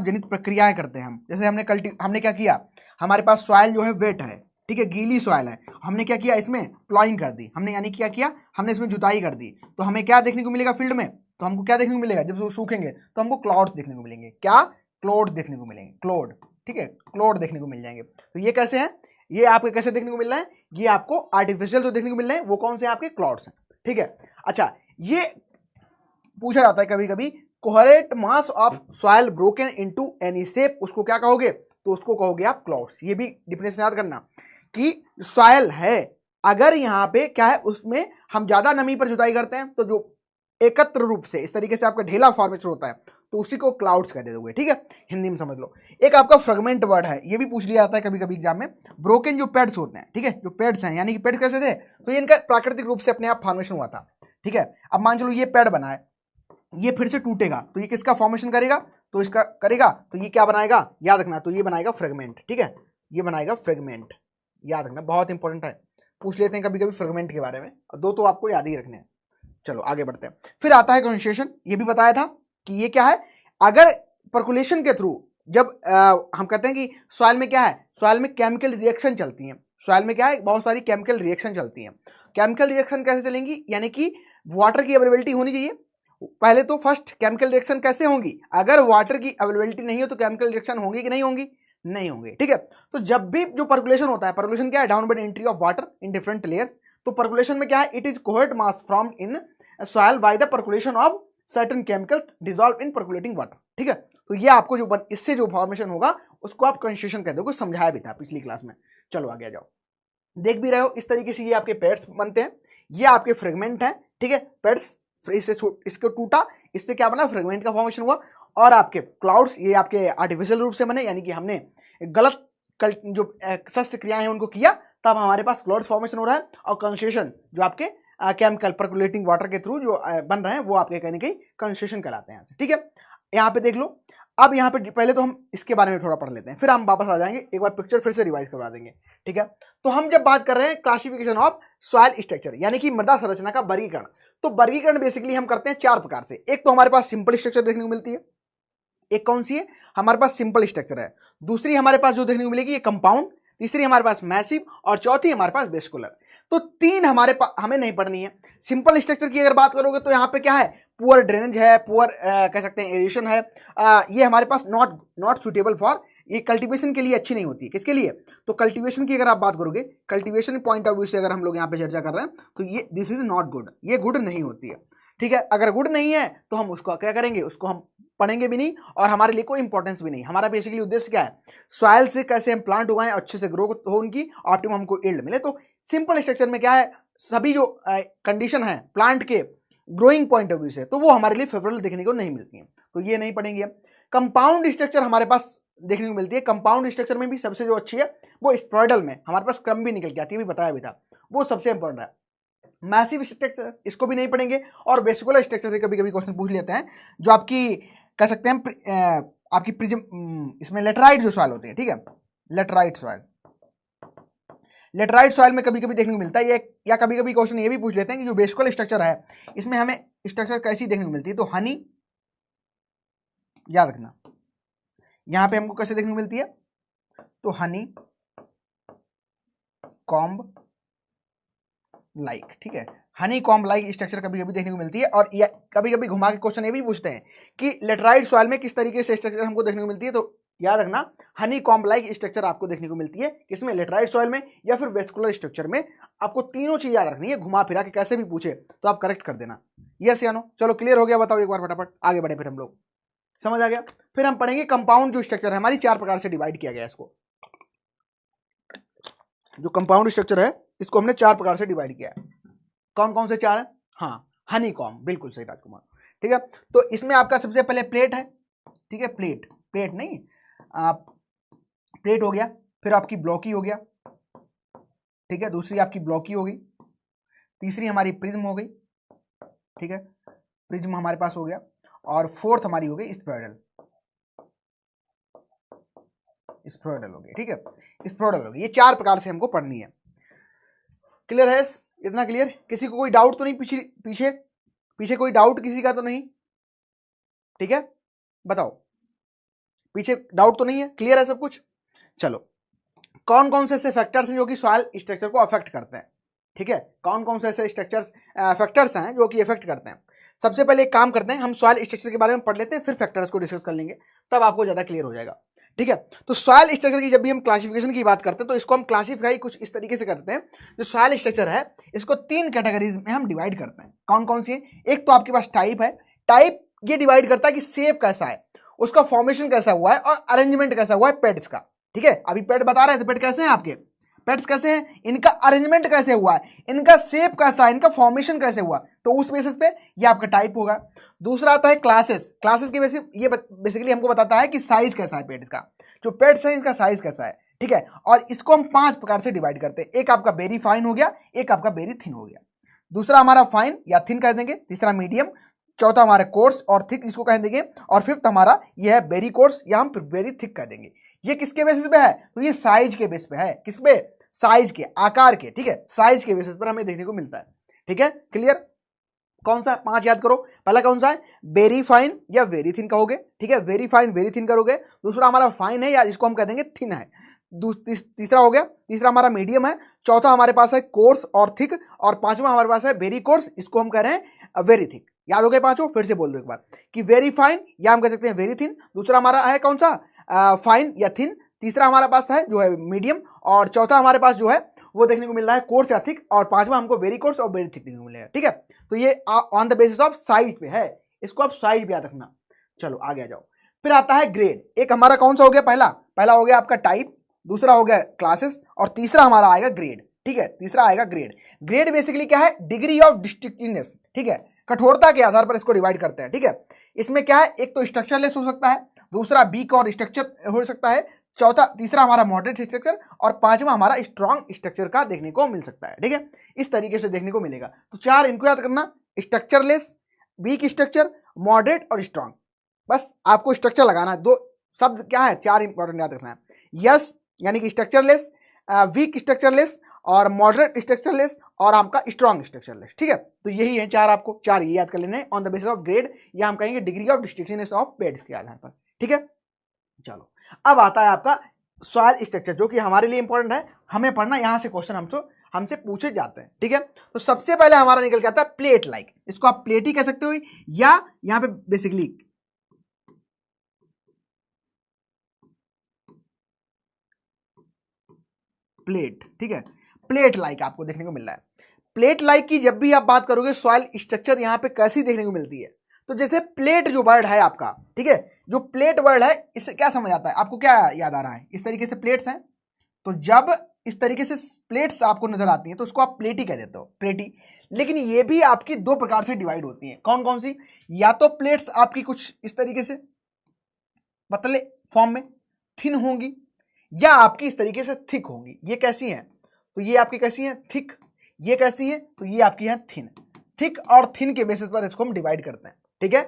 जनित प्रक्रियाएं करते हैं हम, जैसे हमने क्या किया, हमारे पास सॉइल जो है वेट है, ठीक है, गीली सॉइल है, हमने क्या किया, इसमें प्लॉइंग कर दी हमने, यानी क्या किया हमने, इसमें जुताई कर दी, तो हमें क्या देखने को मिलेगा फील्ड में? तो हमको क्या देखने को मिलेगा? जब वो सूखेंगे तो हमको क्लाउड्स देखने को मिलेंगे। क्या? क्लाउड देखने को मिलेंगे, क्लाउड, ठीक है, क्लाउड देखने को मिल जाएंगे। तो ये कैसे हैं? ये आपको कैसे देखने को मिल रहा है? ये आपको आर्टिफिशियल जो देखने को मिल रहे हैं वो कौन से आपके? क्लाउड्स हैं, ठीक है। अच्छा, ये पूछा जाता है कभी कभी, coherent mass of soil broken into any shape, उसको क्या कहोगे? तो उसको कहोगे आप क्लाउड्स। ये भी डिफिनेशन याद करना कि सॉइल है, अगर यहाँ पे क्या है, उसमें हम ज्यादा नमी पर जुताई करते हैं तो जो एकत्र रूप से इस तरीके से आपका ढेला फॉर्मेशन होता है, तो उसी को क्लाउड्स कह दोगे, ठीक है, हिंदी में समझ लो। एक आपका फ्रेगमेंट वर्ड है, ये भी पूछ लिया जाता है कभी कभी एग्जाम में। ब्रोकन जो पेड्स होते हैं, ठीक है, जो पेड्स हैं, यानी कि पेड्स कैसे थे? तो ये इनका प्राकृतिक रूप से अपने आप फॉर्मेशन हुआ था, ठीक है। अब मान चलो ये पेड़ बना है, ये फिर से टूटेगा तो ये किसका फॉर्मेशन करेगा? तो इसका करेगा, तो ये क्या बनाएगा? याद रखना, तो ये बनाएगा फ्रेगमेंट, ठीक है, ये बनाएगा फ्रेगमेंट, याद रखना, बहुत इंपॉर्टेंट है, पूछ लेते हैं कभी कभी फ्रेगमेंट के बारे में, दो तो आपको याद ही रखने हैं। चलो आगे बढ़ते हैं। फिर आता है कंडेंसेशन, ये भी बताया था कि ये क्या है, अगर पर्कुलेशन के थ्रू जब हम कहते हैं कि सॉइल में क्या है, सॉइल में केमिकल रिएक्शन चलती हैं, सॉइल में क्या है, बहुत सारी केमिकल रिएक्शन चलती हैं। केमिकल रिएक्शन कैसे चलेंगी? यानी कि वाटर की अवेलेबिलिटी होनी चाहिए पहले तो। फर्स्ट केमिकल रिएक्शन कैसे होंगी? अगर वाटर की अवेलेबिलिटी नहीं हो तो केमिकल रिएक्शन होंगी कि नहीं होंगी? नहीं होंगे, ठीक है। तो जब भी जो पर्कुलेशन होता है, पर्कुलेशन क्या है? Downward entry of water in different layers. तो पर्कुलेशन में क्या है? It is coherent mass formed in soil by the percolation of certain chemicals dissolve in percolating water, ठीक है। तो ये आपको जो इससे जो फॉर्मेशन होगा उसको आप कंडेंसेशन कहते हो, समझाया भी था पिछली क्लास में। चलो आगे आ जाओ, देख भी रहे हो इस तरीके से ये आपके पेड्स बनते हैं, ये आपके फ्रेगमेंट हैं, ठीक है, पेड्स, इससे इसको टूटा, इससे क्या बना? फ्रेगमेंट का फॉर्मेशन हुआ। और आपके क्लाउड्स ये आपके आर्टिफिशियल रूप से बने, यानी कि हमने गलत जो शस्त्र क्रियाएं हैं उनको किया, तब हमारे पास क्लाउड्स फॉर्मेशन हो रहा है। और कंडेंसेशन जो आपके केमिकल पर्कुलेटिंग वाटर के थ्रू जो बन रहे हैं वो आपके कहीं ना कहीं कंडेंसेशन कहलाते हैं, ठीक है। यहाँ पे देख लो, अब यहाँ पे पहले तो हम इसके बारे में थोड़ा पढ़ लेते हैं, फिर हम वापस आ जाएंगे, एक बार पिक्चर फिर से रिवाइज करवा देंगे, ठीक है। तो हम जब बात कर रहे हैं क्लासिफिकेशन ऑफ सॉइल स्ट्रक्चर, यानी कि मृदा संरचना का वर्गीकरण, तो वर्गीकरण बेसिकली हम करते हैं चार प्रकार से। एक तो हमारे पास सिंपल स्ट्रक्चर देखने को मिलती है, एक कौन सी है? हमारे पास सिंपल स्ट्रक्चर है। दूसरी हमारे पास जो देखने को मिलेगी ये कंपाउंड, तीसरी हमारे पास मैसिव, और चौथी हमारे पास वेस्कुलर। तो तीन हमारे पास हमें नहीं पढ़नी है। सिंपल स्ट्रक्चर की अगर बात करोगे तो यहाँ पे क्या है? पुअर ड्रेनेज है, पुअर कह सकते हैं एरेशन है, ये हमारे पास नॉट सुटेबल फॉर, ये कल्टीवेशन के लिए अच्छी नहीं होती। किसके लिए? तो कल्टीवेशन की अगर आप बात करोगे, कल्टीवेशन पॉइंट ऑफ व्यू से अगर हम लोग यहाँ पे चर्चा कर रहे हैं तो ये दिस इज नॉट गुड, ये गुड नहीं होती है, ठीक है। अगर गुड नहीं है तो हम उसको क्या करेंगे? उसको हम पढ़ेंगे भी नहीं और हमारे लिए कोई इंपॉर्टेंस भी नहीं। हमारा बेसिकली उद्देश्य क्या है? सॉइल से कैसे हम प्लांट उगाएं, अच्छे से ग्रो हो उनकी, ऑप्टिमम हमको यील्ड मिले। तो सिंपल स्ट्रक्चर में क्या है? सभी जो कंडीशन है प्लांट के ग्रोइंग पॉइंट ऑफ व्यू से, तो वो हमारे लिए फेवरेबल देखने को नहीं मिलती है, तो ये नहीं पढ़ेंगे। कंपाउंड स्ट्रक्चर हमारे पास देखने को मिलती है। कंपाउंड स्ट्रक्चर में भी सबसे जो अच्छी है वो स्पोइडल में हमारे पास क्रम भी निकल के आती है, भी बताया भी था, वो सबसे इंपॉर्टेंट है। मैसिव स्ट्रक्चर इसको भी नहीं पढ़ेंगे। और वेस्कुलर स्ट्रक्चर से कभी कभी क्वेश्चन पूछ लेते हैं, जो आपकी कह सकते हैं आपकी प्रिज्म, इसमें लेटराइट जो सॉइल होते हैं, ठीक है, लेटराइट सॉइल, लेटराइट सॉइल में कभी कभी देखने को मिलता है ये, या कभी कभी क्वेश्चन ये भी पूछ लेते हैं कि जो वेस्कुलर स्ट्रक्चर है इसमें हमें स्ट्रक्चर कैसी देखने को मिलती है? तो हनी, याद रखना, यहां पे हमको कैसे देखने को मिलती है? तो हनी कॉम्ब लाइक, ठीक है, हनी कॉम्ब लाइक स्ट्रक्चर कभी कभी देखने को मिलती है। और कभी कभी घुमा के क्वेश्चन ये भी पूछते हैं कि लेटराइट सॉइल में किस तरीके से स्ट्रक्चर हमको देखने को मिलती है? तो याद रखना, हनी कॉम्ब लाइक स्ट्रक्चर आपको देखने को मिलती है किसमें, लेटराइट सॉइल में या फिर वेस्कुलर स्ट्रक्चर में। आपको तीनों चीज याद रखनी है, घुमा फिरा के कैसे भी पूछे तो आप करेक्ट कर देना। यस या नो? चलो क्लियर हो गया, बताओ एक बार फटाफट, आगे बढ़े फिर हम लोग, समझ आ गया। फिर हम पढ़ेंगे कंपाउंड जो स्ट्रक्चर है हमारी, 4 प्रकार से डिवाइड किया गया इसको। जो कंपाउंड स्ट्रक्चर है इसको हमने 4 प्रकार से डिवाइड किया है। कौन कौन से 4 है? हाँ, हनी कॉम्ब, बिल्कुल सही राजकुमार, ठीक है। तो इसमें आपका सबसे पहले प्लेट है, ठीक है, प्लेट नहीं, प्लेट हो गया, फिर आपकी ब्लॉकी हो गया, ठीक है, दूसरी आपकी ब्लॉकी हो गई, तीसरी हमारी प्रिज्म हो गई, ठीक है, प्रिज्म हमारे पास हो गया, और फोर्थ हमारी हो गई स्फेरॉइडल हो गई, ठीक है, स्फेरॉइडल हो गई। ये 4 प्रकार से हमको पढ़नी है। क्लियर है? इतना क्लियर? किसी को कोई डाउट तो नहीं? पीछे कोई डाउट किसी का तो नहीं? ठीक है, बताओ, पीछे डाउट तो नहीं है? क्लियर है सब कुछ? चलो, कौन कौन से ऐसे फैक्टर्स हैं जो कि सॉइल स्ट्रक्चर को अफेक्ट करते हैं, ठीक है, कौन कौन से ऐसे फैक्टर्स हैं जो कि अफेक्ट करते हैं। सबसे पहले एक काम करते हैं, हम सॉइल स्ट्रक्चर के बारे में पढ़ लेते हैं, फिर फैक्टर्स को डिस्कस कर लेंगे, तब आपको ज्यादा क्लियर हो जाएगा, ठीक है। तो सॉइल स्ट्रक्चर की जब भी हम क्लासिफिकेशन की बात करते हैं तो इसको हम क्लासिफाई कुछ इस तरीके से करते हैं। जो सॉइल स्ट्रक्चर है इसको 3 कैटेगरीज में हम डिवाइड करते हैं। कौन कौन सी है? एक तो आपके पास टाइप है, टाइप ये डिवाइड करता है कि शेप कैसा है, उसका फॉर्मेशन कैसा हुआ है और अरेंजमेंट कैसा हुआ है पेड्स का, ठीक है। अभी पेड बता रहे थे, पेड कैसे हैं आपके, पेड्स कैसे हैं, इनका अरेंजमेंट कैसे हुआ है, इनका शेप कैसा है, इनका फॉर्मेशन कैसे हुआ, तो उस बेसिस पे ये आपका टाइप होगा। दूसरा आता है क्लासेस के बेसिस, ये बेसिकली हमको बताता है कि साइज कैसा है पेड्स का, जो पेड्स है इसका साइज कैसा है, ठीक है। और इसको हम 5 प्रकार से डिवाइड करते हैं। एक आपका वेरी फाइन हो गया, एक आपका वेरी थिन हो गया, दूसरा हमारा फाइन या थिन कह देंगे, तीसरा मीडियम, चौथा हमारा कोर्स और थिक इसको कह देंगे, और फिफ्थ हमारा यह है वेरी कोर्स या हम वेरी थिक कह देंगे। ये किसके बेसिस पे है? तो ये साइज के बेस पे है। किस पे? साइज के, आकार के, ठीक है, साइज के बेसिस पर हमें देखने को मिलता है, ठीक है। क्लियर? कौन सा 5 याद करो, पहला कौन सा है? वेरी फाइन या वेरी थिन कहोगे, ठीक है, वेरी फाइन वेरी थिन करोगे। दूसरा हमारा फाइन है या इसको हम कह देंगे थिन है। तीसरा हो गया, तीसरा हमारा मीडियम है, चौथा हमारे पास है कोर्स और थिक, और पांचवा हमारे पास है वेरी कोर्स, इसको हम कह रहे हैं वेरी थिक। याद हो गए पांचों? फिर से बोल दो एक बार कि वेरी फाइन या हम कह सकते हैं वेरी थिन, दूसरा हमारा है कौन सा? फाइन या थिन, तीसरा हमारे पास है जो है मीडियम, और चौथा हमारे पास जो है वो देखने को मिल रहा है कोर्स या थिक, और पांचवा हमको वेरी कोर्स और वेरी थिक देखने को मिलेगा, ठीक है। तो ये on the basis of size पे है, इसको आप साइज पे याद रखना। चलो आगे आ जाओ। फिर आता है ग्रेड। एक हमारा कौन सा हो गया? पहला हो गया आपका टाइप, दूसरा हो गया क्लासेस, और तीसरा हमारा आएगा ग्रेड, ठीक है, तीसरा आएगा ग्रेड। ग्रेड बेसिकली क्या है? डिग्री ऑफ डिस्ट्रिक्टिवनेस, ठीक है, कठोरता के आधार पर इसको डिवाइड करते हैं, ठीक है। इसमें क्या है? एक तो स्ट्रक्चरलेस हो सकता है, दूसरा वीक और स्ट्रक्चर हो सकता है, तीसरा हमारा मॉडरेट स्ट्रक्चर, और पांचवा हमारा स्ट्रॉन्ग स्ट्रक्चर का देखने को मिल सकता है, ठीक है। इस तरीके से देखने को मिलेगा। तो 4 इनको याद करना, स्ट्रक्चरलेस, वीक स्ट्रक्चर, मॉडरेट और स्ट्रॉन्ग। बस आपको स्ट्रक्चर लगाना है। 2 शब्द क्या है? 4 इंपॉर्टेंट याद रखना है। यस यानी कि स्ट्रक्चरलेस, वीक स्ट्रक्चरलेस, और मॉडरेट स्ट्रक्चरलेस, और आपका स्ट्रॉन्ग स्ट्रक्चरलेस, ठीक है। तो यही है 4, आपको 4 ये याद कर लेने on the basis of grade, या हम कहेंगे डिग्री ऑफ डिस्ट्रिक्टिवनेस ऑफ पेड्स के आधार पर, ठीक है। चलो अब आता है आपका सॉइल स्ट्रक्चर, जो कि हमारे लिए इंपॉर्टेंट है, हमें पढ़ना, यहां से क्वेश्चन हमसे पूछे जाते हैं, ठीक है। तो सबसे पहले हमारा निकल के आता है प्लेट लाइक, इसको आप प्लेट ही कह सकते हो, या यहां पे बेसिकली प्लेट, ठीक है, प्लेट लाइक आपको देखने को मिल रहा है। प्लेट लाइक की जब भी आप बात करोगे सॉइल स्ट्रक्चर यहां पे कैसी देखने को मिलती है, तो जैसे प्लेट जो वर्ड है आपका, ठीक है, जो प्लेट वर्ड है इससे क्या समझ आता है आपको? क्या याद आ रहा है? इस तरीके से प्लेट्स हैं, तो जब इस तरीके से प्लेट्स आपको नजर आती हैं तो उसको आप प्लेटी कह देते हो, प्लेटी। लेकिन ये भी आपकी 2 प्रकार से डिवाइड होती हैं। कौन कौन सी? या तो प्लेट्स आपकी कुछ इस तरीके से पतले फॉर्म में थिन होंगी, या आपकी इस तरीके से थिक होंगी। ये कैसी हैं? तो ये आपकी कैसी हैं? थिक। ये कैसी है? तो ये आपकी है थिन। थिक और थिन के बेसिस पर इसको हम डिवाइड करते हैं, ठीक है।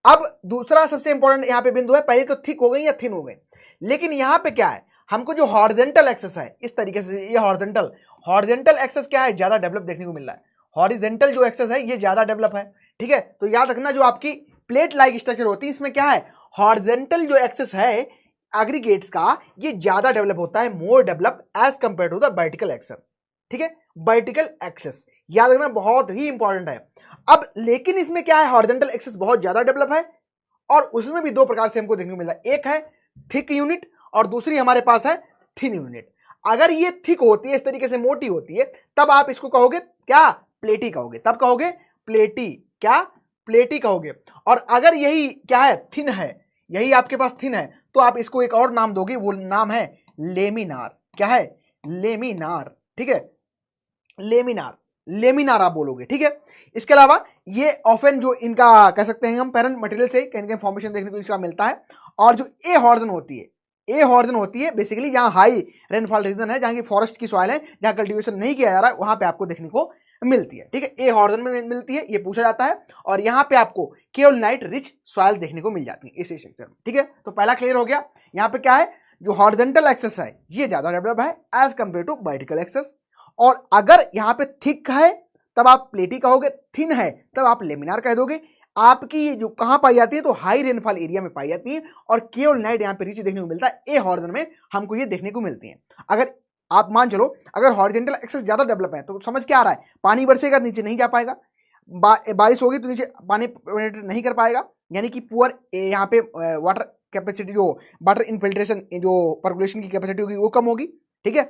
अब दूसरा सबसे इंपॉर्टेंट यहां पे बिंदु है, पहले तो थिक हो गई या थिन हो गई, लेकिन यहां पे क्या है? हमको जो हॉरिजॉन्टल एक्सेस है इस तरीके से, ये हॉरिजॉन्टल एक्सेस क्या है? ज्यादा डेवलप देखने को मिल रहा है। हॉरिजॉन्टल जो एक्सेस है ये ज्यादा डेवलप है, ठीक है। तो याद रखना जो आपकी प्लेट लाइक स्ट्रक्चर होती है इसमें क्या है? हॉरिजॉन्टल जो एक्सेस है एग्रीगेट्स का ये ज्यादा डेवलप होता है, more develop as compare to the vertical axes, ठीक है। वर्टिकल एक्सेस याद रखना बहुत ही इंपॉर्टेंट है। अब लेकिन इसमें क्या है? हॉरिजॉन्टल एक्सेस बहुत ज्यादा डेवलप है, और उसमें भी 2 प्रकार से हमको देखने को मिल रहा है। एक है थिक यूनिट और दूसरी हमारे पास है थिन यूनिट। अगर ये थिक होती है, इस तरीके से मोटी होती है, तब आप इसको कहोगे क्या, प्लेटी कहोगे, तब कहोगे प्लेटी, क्या, प्लेटी कहोगे। और अगर यही क्या है, थिन है, यही आपके पास थिन है, तो आप इसको एक और नाम दोगे, वो नाम है लेमिनार। क्या है, लेमिनार, ठीक है, लेमिनार, लेमिनार आप बोलोगे, ठीक है। इसके अलावा ये ऑफन जो इनका कह सकते हैं हम पेरेंट मटेरियल से कहीं ना कहीं फॉर्मेशन देखने को इसका मिलता है। और जो ए हॉर्जन होती है, ए हॉर्जन होती है बेसिकली जहां हाई रेनफॉल रीजन है, जहां की फॉरेस्ट की सॉइल है, जहां कल्टीवेशन नहीं किया जा रहा है, वहां पे आपको देखने को मिलती है, ठीक है, ए हॉर्जन में मिलती है, ये पूछा जाता है। और यहाँ पे आपको केओलिनाइट रिच सॉइल देखने को मिल जाती है इस स्ट्रक्चर में, ठीक है। तो पहला क्लियर हो गया। यहाँ पे क्या है, जो हॉरिजॉन्टल एक्सेस है ये ज्यादा डेवलप है as compare to vertical axes. और अगर यहाँ पे थिक है तब आप प्लेटी कहोगे, थिन है तब आप लेमिनार कह दोगे। आपकी ये जो कहां पाई जाती है, तो हाई रेनफॉल एरिया में पाई जाती है, और केओलिनाइट यहाँ पे रिच देखने को मिलता है, ए हॉर्जन में हमको ये देखने को मिलती है। अगर आप मान चलो अगर हॉरिजॉन्टल एक्सेस ज्यादा डेवलप है, तो समझ क्या आ रहा है, पानी बरसेगा नीचे नहीं जा पाएगा, बारिश होगी तो नीचे पानी पेनिट्रेट नहीं कर पाएगा, यानी कि पुअर यहाँ पे वाटर कैपेसिटी, जो वाटर इनफिल्ट्रेशन, जो पर्कुलेशन की कैपेसिटी होगी वो कम होगी, ठीक है।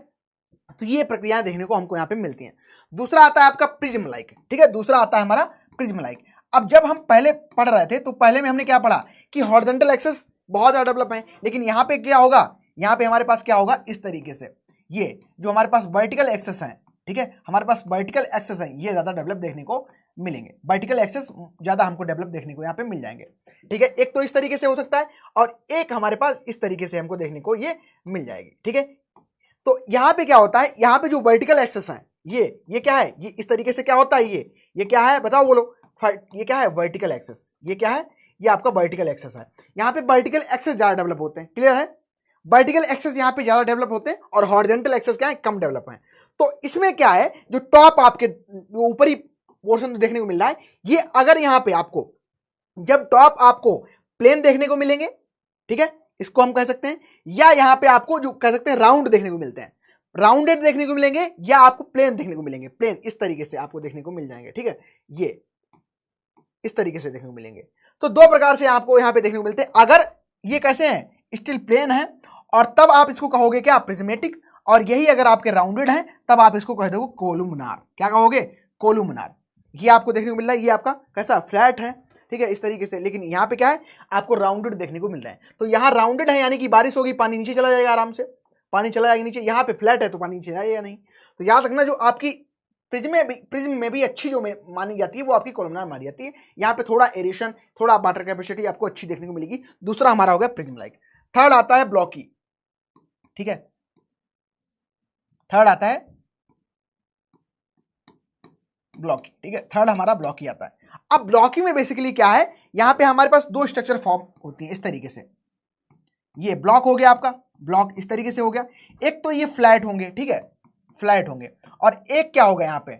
तो ये प्रक्रियाएं देखने को हमको यहाँ पे मिलती हैं। दूसरा आता है आपका प्रिज्म लाइक, ठीक है, दूसरा आता है हमारा प्रिज्म लाइक। अब जब हम पहले पढ़ रहे थे तो पहले में हमने क्या पढ़ा कि हॉरिजॉन्टल एक्सेस बहुत ज्यादा डेवलप है, लेकिन यहाँ पे क्या होगा, यहाँ पे हमारे पास क्या होगा, इस तरीके से ये जो हमारे पास वर्टिकल एक्सेस है, ठीक है, हमारे पास वर्टिकल एक्सेस है, ये ज्यादा डेवलप देखने को मिलेंगे, वर्टिकल एक्सेस ज्यादा हमको डेवलप देखने को यहाँ पे मिल जाएंगे, ठीक है। एक तो इस तरीके से हो सकता है, और एक हमारे पास इस तरीके से हमको देखने को ये मिल जाएगी, ठीक है। तो यहाँ पे क्या होता है, यहाँ पे जो वर्टिकल एक्सेस है, ये क्या है, ये इस तरीके से क्या होता है, ये क्या है बताओ बोलो, ये क्या है, वर्टिकल एक्सेस, ये क्या है, ये आपका वर्टिकल एक्सेस है। यहाँ पे वर्टिकल एक्सेस ज्यादा डेवलप होते हैं, क्लियर है, वर्टिकल एक्सेस यहाँ पे ज्यादा डेवलप होते हैं, और हॉरिजॉन्टल एक्सेस क्या है, कम डेवलप है। तो इसमें क्या है, जो टॉप आपके ऊपरी पोर्शन देखने को मिल रहा है, ये अगर यहाँ पे आपको जब टॉप आपको प्लेन देखने को मिलेंगे, ठीक है, इसको हम कह सकते हैं, या यहाँ पे आपको जो कह सकते हैं राउंड देखने को मिलते हैं, राउंडेड देखने को मिलेंगे, या आपको प्लेन देखने को मिलेंगे, प्लेन इस तरीके से आपको देखने को मिल जाएंगे, ठीक है, ये इस तरीके से देखने को मिलेंगे। तो दो प्रकार से आपको यहाँ पे देखने को मिलते हैं। अगर ये कैसे हैं, स्टिल प्लेन है, और तब आप इसको कहोगे क्या, प्रिज्मेटिक, और यही अगर आपके राउंडेड है तब आप इसको कह दोगे कोलुमनार। क्या कहोगे, कोलुमनार। ये आपको देखने को मिल रहा है, ये आपका कैसा फ्लैट है, ठीक है, इस तरीके से, लेकिन यहाँ पे क्या है, आपको राउंडेड देखने को मिल रहा है। तो यहाँ राउंडेड है यानी कि बारिश होगी, पानी नीचे चला जाएगा, आराम से पानी चला जाएगा नीचे। यहाँ पे फ्लैट है तो पानी नीचे जाएगा नहीं। तो याद रखना, जो आपकी प्रिज्म में भी अच्छी जो मानी जाती है वो आपकी कोलुमनार मानी जाती है। यहाँ पे थोड़ा एरेशन, थोड़ा वाटर कैपेसिटी आपको अच्छी देखने को मिलेगी। दूसरा हमारा हो गया प्रिज्म लाइक। थर्ड आता है ब्लॉकी, ठीक है, थर्ड आता है ब्लॉकी, ठीक है, थर्ड हमारा ब्लॉकी आता है। अब ब्लॉकी में बेसिकली क्या है, यहां पे हमारे पास दो स्ट्रक्चर फॉर्म होती है इस तरीके से। ये ब्लॉक हो गया आपका, ब्लॉक इस तरीके से हो गया। एक तो ये फ्लैट होंगे, ठीक है, फ्लैट होंगे, और एक क्या होगा यहाँ पे,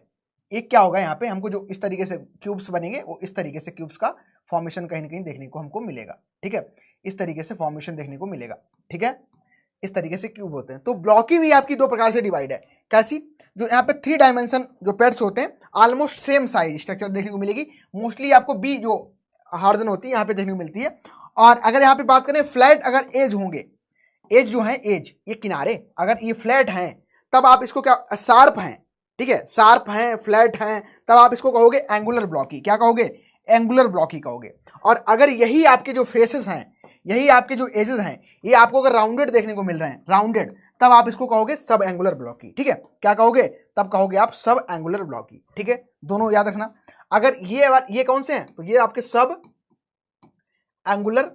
एक क्या होगा यहाँ पे, हमको जो इस तरीके से क्यूब्स बनेंगे, वो इस तरीके से क्यूब्स का फॉर्मेशन कहीं ना कहीं देखने को हमको मिलेगा, ठीक है, इस तरीके से फॉर्मेशन देखने को मिलेगा, ठीक है, इस तरीके से क्यूब होते हैं। तो ब्लॉकी भी आपकी दो प्रकार से डिवाइड है। कैसी, जो यहाँ पे 3 डायमेंशन जो पेड्स होते हैं, ऑलमोस्ट सेम साइज स्ट्रक्चर देखने को मिलेगी। मोस्टली आपको बी जो हॉरिजॉन होती है यहाँ पे देखने को मिलती है। और अगर यहाँ पे बात करें फ्लैट, अगर एज होंगे, एज जो है, एज ये किनारे अगर ये फ्लैट हैं, तब आप इसको क्या, शार्प हैं, ठीक है, शार्प हैं, फ्लैट हैं, तब आप इसको कहोगे एंगुलर ब्लॉकी। क्या कहोगे, एंगुलर ब्लॉकी कहोगे। और अगर यही आपके जो फेसेस हैं, यही आपके जो एजेस हैं, ये आपको अगर राउंडेड देखने को मिल रहे हैं, राउंडेड, तब आप इसको कहोगे सब एंगुलर ब्लॉकी, ठीक है। क्या कहोगे, तब कहोगे आप सब एंगुलर ब्लॉकी, ठीक है, दोनों याद रखना। अगर ये कौन से हैं, तो ये आपके सब एंगुलर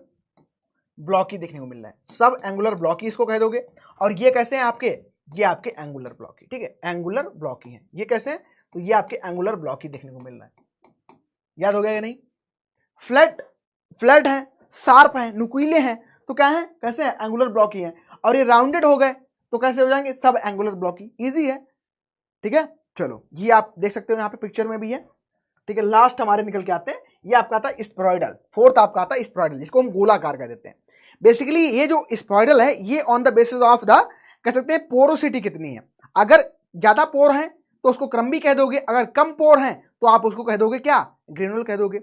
ब्लॉकी देखने को मिल रहा है, सब एंगुलर ब्लॉकी इसको कह दोगे। और ये कैसे हैं आपके, ये आपके एंगुलर ब्लॉकी, ठीक है, एंगुलर ब्लॉकी हैं। ये कैसे हैं, तो ये आपके एंगुलर ब्लॉकी देखने को मिल रहा है। याद हो गया या नहीं। फ्लैट है, शार्प है, नुकीले हैं, तो क्या है, कैसे हैं, एंगुलर ब्लॉकी हैं। और ये राउंडेड हो गए तो कैसे हो जाएंगे, सब एंगुलर ब्लॉकी। इजी है, ठीक है। चलो ये आप देख सकते हो यहाँ पे पिक्चर में भी है, ठीक है। लास्ट हमारे निकल के आते हैं, ये आपका आता है स्पोरॉइडल, फोर्थ आपका आता है स्पोरॉइडल, जिसको हम गोलाकार कह देते हैं। बेसिकली ये जो स्पोरॉइडल है, ये on the basis of the कह सकते हैं पोरोसिटी कितनी है। अगर ज्यादा पोर है तो उसको क्रम्बी कह दोगे, अगर कम पोर है तो आप उसको कह दोगे क्या, ग्रेनुल कह दोगे।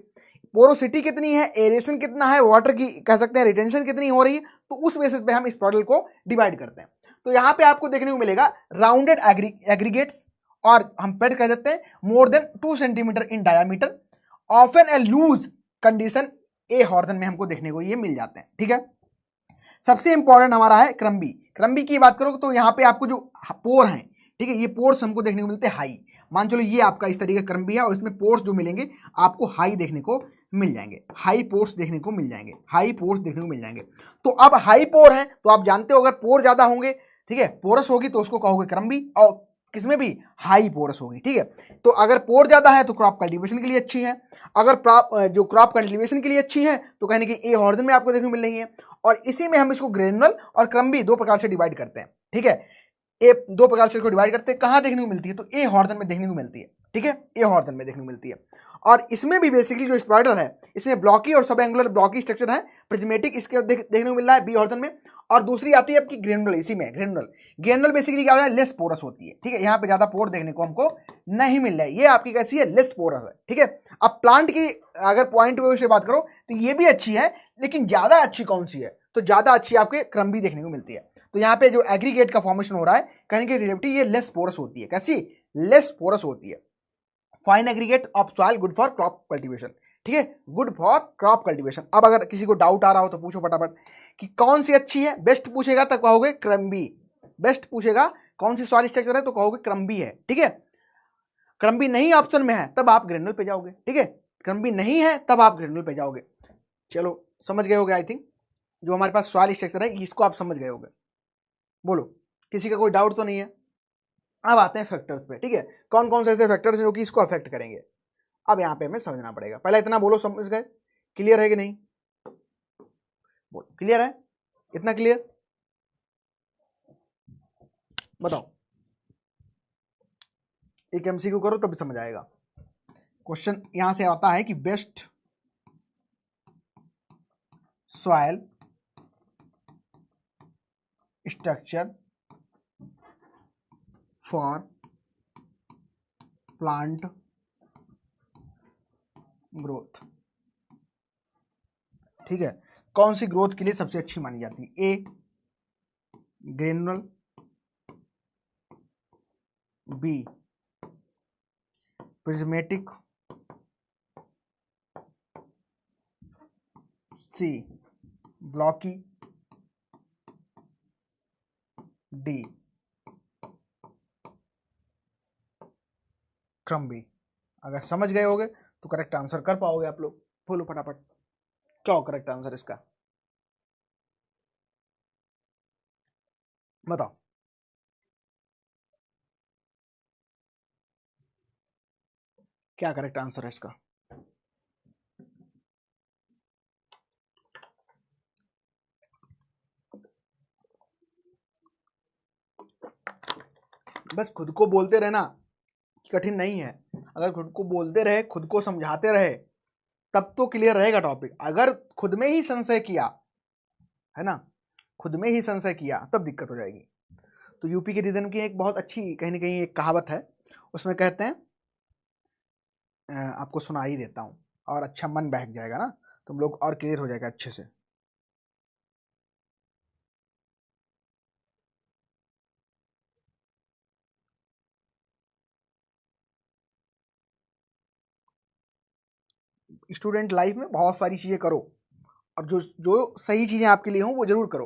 पोरोसिटी कितनी है, एरेशन कितना है, वाटर की कह सकते हैं रिटेंशन कितनी हो रही है, तो उस बेसिस पे हम इस मॉडल को डिवाइड करते हैं। तो यहाँ पे आपको देखने को मिलेगा राउंडेड एग्रीगेट्स, और हम पेड कह सकते हैं more than 2 centimetre in diameter, often a loose condition a horizon में हमको देखने को ये मिल जाते हैं। ठीक है, सबसे इंपॉर्टेंट हमारा है क्रम्बी। क्रम्बी की बात करो तो यहाँ पे आपको जो पोर हैं, ठीक है, ये पोर्स हमको देखने को मिलते हैं हाई। मान चलो ये आपका इस तरीके का क्रम्बी है और इसमें पोर्स जो मिलेंगे आपको हाई देखने को मिल जाएंगे, हाई पोर्स देखने को मिल जाएंगे, हाई पोर्स देखने को मिल जाएंगे। तो अब हाई पोर है तो आप जानते हो अगर पोर ज्यादा होंगे, ठीक है, पोरस होगी तो उसको कहोगे क्रम्बी, और किसमें भी हाई पोरस होगी। ठीक है, तो अगर पोर ज्यादा है तो क्रॉप कल्टीवेशन के लिए अच्छी है, अगर जो क्रॉप कल्टीवेशन के लिए अच्छी है तो कहने की ए हॉर्जन में आपको देखने को मिल रही है। और इसी में हम इसको ग्रेनुलर और क्रम्बी दो प्रकार से डिवाइड करते हैं। ठीक है, ए दो प्रकार से इसको डिवाइड करते हैं, कहां देखने को मिलती है, तो ए हॉर्जन में देखने को मिलती है। ठीक है, ए हॉर्जन में देखने को मिलती है। और इसमें भी बेसिकली जो स्पाइडर है इसमें ब्लॉकी और सब एंगुलर ब्लॉकी स्ट्रक्चर है, प्रिज्मेटिक इसके देखने को मिल रहा है बी हॉर्जन में। और दूसरी आती है आपकी ग्रेनुलर, इसी में ग्रेनुलर बेसिकली क्या होता है, लेस पोरस होती है। ठीक है, यहाँ पे ज्यादा पोर देखने को हमको नहीं मिल रहा है, ये आपकी कैसी है, लेस पोरस है। ठीक है, अब प्लांट की अगर पॉइंट ऑफ व्यू से बात करो तो ये भी अच्छी है, लेकिन ज्यादा अच्छी कौन सी है, तो ज्यादा अच्छी आपके क्रम्बी देखने को मिलती है। तो यहाँ पे जो एग्रीगेट का फॉर्मेशन हो रहा है कहने की डेरिवेटिव ये लेस पोरस होती है, कैसी, लेस पोरस होती है। Fine aggregate of soil good for crop cultivation. ठीक है, गुड फॉर क्रॉप कल्टीवेशन। अब अगर किसी को डाउट आ रहा हो तो पूछो फटाफट कि कौन सी अच्छी है, बेस्ट पूछेगा तब कहोगे क्रम्बी, बेस्ट पूछेगा कौन सी सॉइल स्ट्रक्चर है तो कहोगे क्रम्बी है। ठीक है, क्रम्बी नहीं ऑप्शन में है तब आप ग्रेनुलर पे जाओगे। ठीक है, क्रम्बी नहीं है तब आप ग्रेनुलर पे जाओगे। चलो समझ गए होगे, आई थिंक जो हमारे पास सॉइल स्ट्रक्चर है इसको आप समझ गए होगे। बोलो किसी का कोई डाउट तो नहीं है। अब आते हैं फैक्टर्स पे। ठीक है, कौन कौन से ऐसे फैक्टर्स हैं जो कि इसको अफेक्ट करेंगे, अब यहाँ पे हमें समझना पड़ेगा। पहले इतना बोलो, समझ गए, क्लियर है कि नहीं, बोलो क्लियर है, इतना क्लियर बताओ। एक एमसीक्यू करो तब समझ आएगा। क्वेश्चन यहां से आता है कि best soil structure for plant growth. ठीक है, कौन सी ग्रोथ के लिए सबसे अच्छी मानी जाती है, ए ग्रेनुलर, बी प्रिज्मेटिक, सी ब्लॉकी, डी क्रम्बी। अगर समझ गए होगे तो करेक्ट आंसर कर पाओगे आप लोग। बोलो फटाफट क्या हो करेक्ट आंसर इसका, बताओ। क्या करेक्ट आंसर है इसका, बस खुद को बोलते रहना कठिन नहीं है। अगर खुद को बोलते रहे, खुद को समझाते रहे तब तो क्लियर रहेगा टॉपिक। अगर खुद में ही संशय किया है ना, खुद में ही संशय किया तब दिक्कत हो जाएगी। तो यूपी के रीजन की एक बहुत अच्छी कहीं ना कहीं एक कहावत है, उसमें कहते हैं, आपको सुना ही देता हूं और अच्छा मन बहक जाएगा ना, तुम लोग और क्लियर हो जाएगा अच्छे से। स्टूडेंट लाइफ में बहुत सारी चीजें करो, और जो जो सही चीजें आपके लिए हों वो जरूर करो।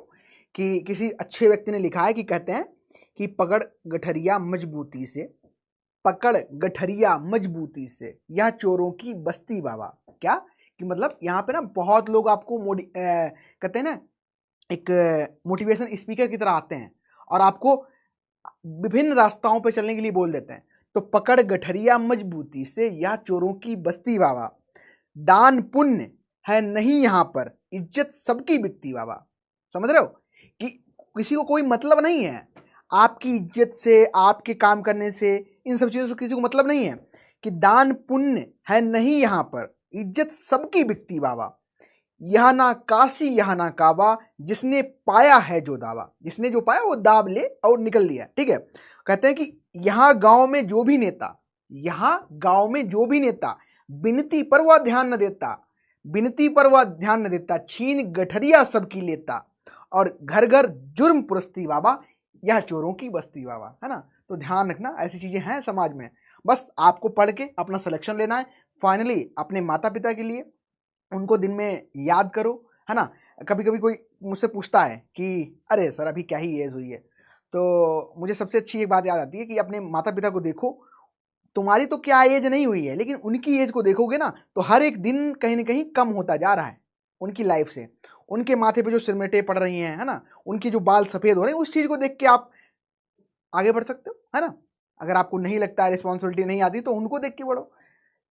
कि किसी अच्छे व्यक्ति ने लिखा है कि कहते हैं कि पकड़ गठरिया मजबूती से, पकड़ गठरिया मजबूती से, यह चोरों की बस्ती बाबा। क्या कि मतलब यहाँ पे ना बहुत लोग आपको कहते हैं ना एक मोटिवेशन स्पीकर की तरह आते हैं और आपको विभिन्न रास्ताओं पर चलने के लिए बोल देते हैं। तो पकड़ गठरिया मजबूती से, यह चोरों की बस्ती बाबा, दान पुण्य है नहीं यहाँ पर, इज्जत सबकी बिकती बाबा। समझ रहे हो कि किसी को कोई मतलब नहीं है आपकी इज्जत से, आपके काम करने से, इन सब चीजों से किसी को मतलब नहीं है। कि दान पुण्य है नहीं यहाँ पर, इज्जत सबकी बिकती बाबा, यह ना काशी यह ना काबा, जिसने पाया है जो दावा। जिसने जो पाया वो दाब ले और निकल लिया। ठीक है, कहते हैं कि यहाँ गांव में जो भी नेता, यहाँ गांव में जो भी नेता विनती पर वह ध्यान न देता, विनती पर वह ध्यान न देता, छीन गठरिया सबकी लेता, और घर घर जुर्म पुरस्ती बाबा, यह चोरों की बस्ती बाबा, है ना। तो ध्यान रखना, ऐसी चीजें हैं समाज में। बस आपको पढ़ के अपना सिलेक्शन लेना है। फाइनली अपने माता पिता के लिए उनको दिन में याद करो, है ना। कभी कभी कोई मुझसे पूछता है कि अरे सर अभी क्या ही एज हुई है, तो मुझे सबसे अच्छी एक बात याद आती है कि अपने माता पिता को देखो, तुम्हारी तो क्या एज नहीं हुई है, लेकिन उनकी एज को देखोगे ना तो हर एक दिन कहीं ना कहीं कम होता जा रहा है उनकी लाइफ से। उनके माथे पे जो सिरमेटें पड़ रही हैं, है ना, उनकी जो बाल सफेद हो रहे हैं, उस चीज को देख के आप आगे बढ़ सकते हो, है ना। अगर आपको नहीं लगता है, रिस्पॉन्सिबिलिटी नहीं आती, तो उनको देख के बढ़ो।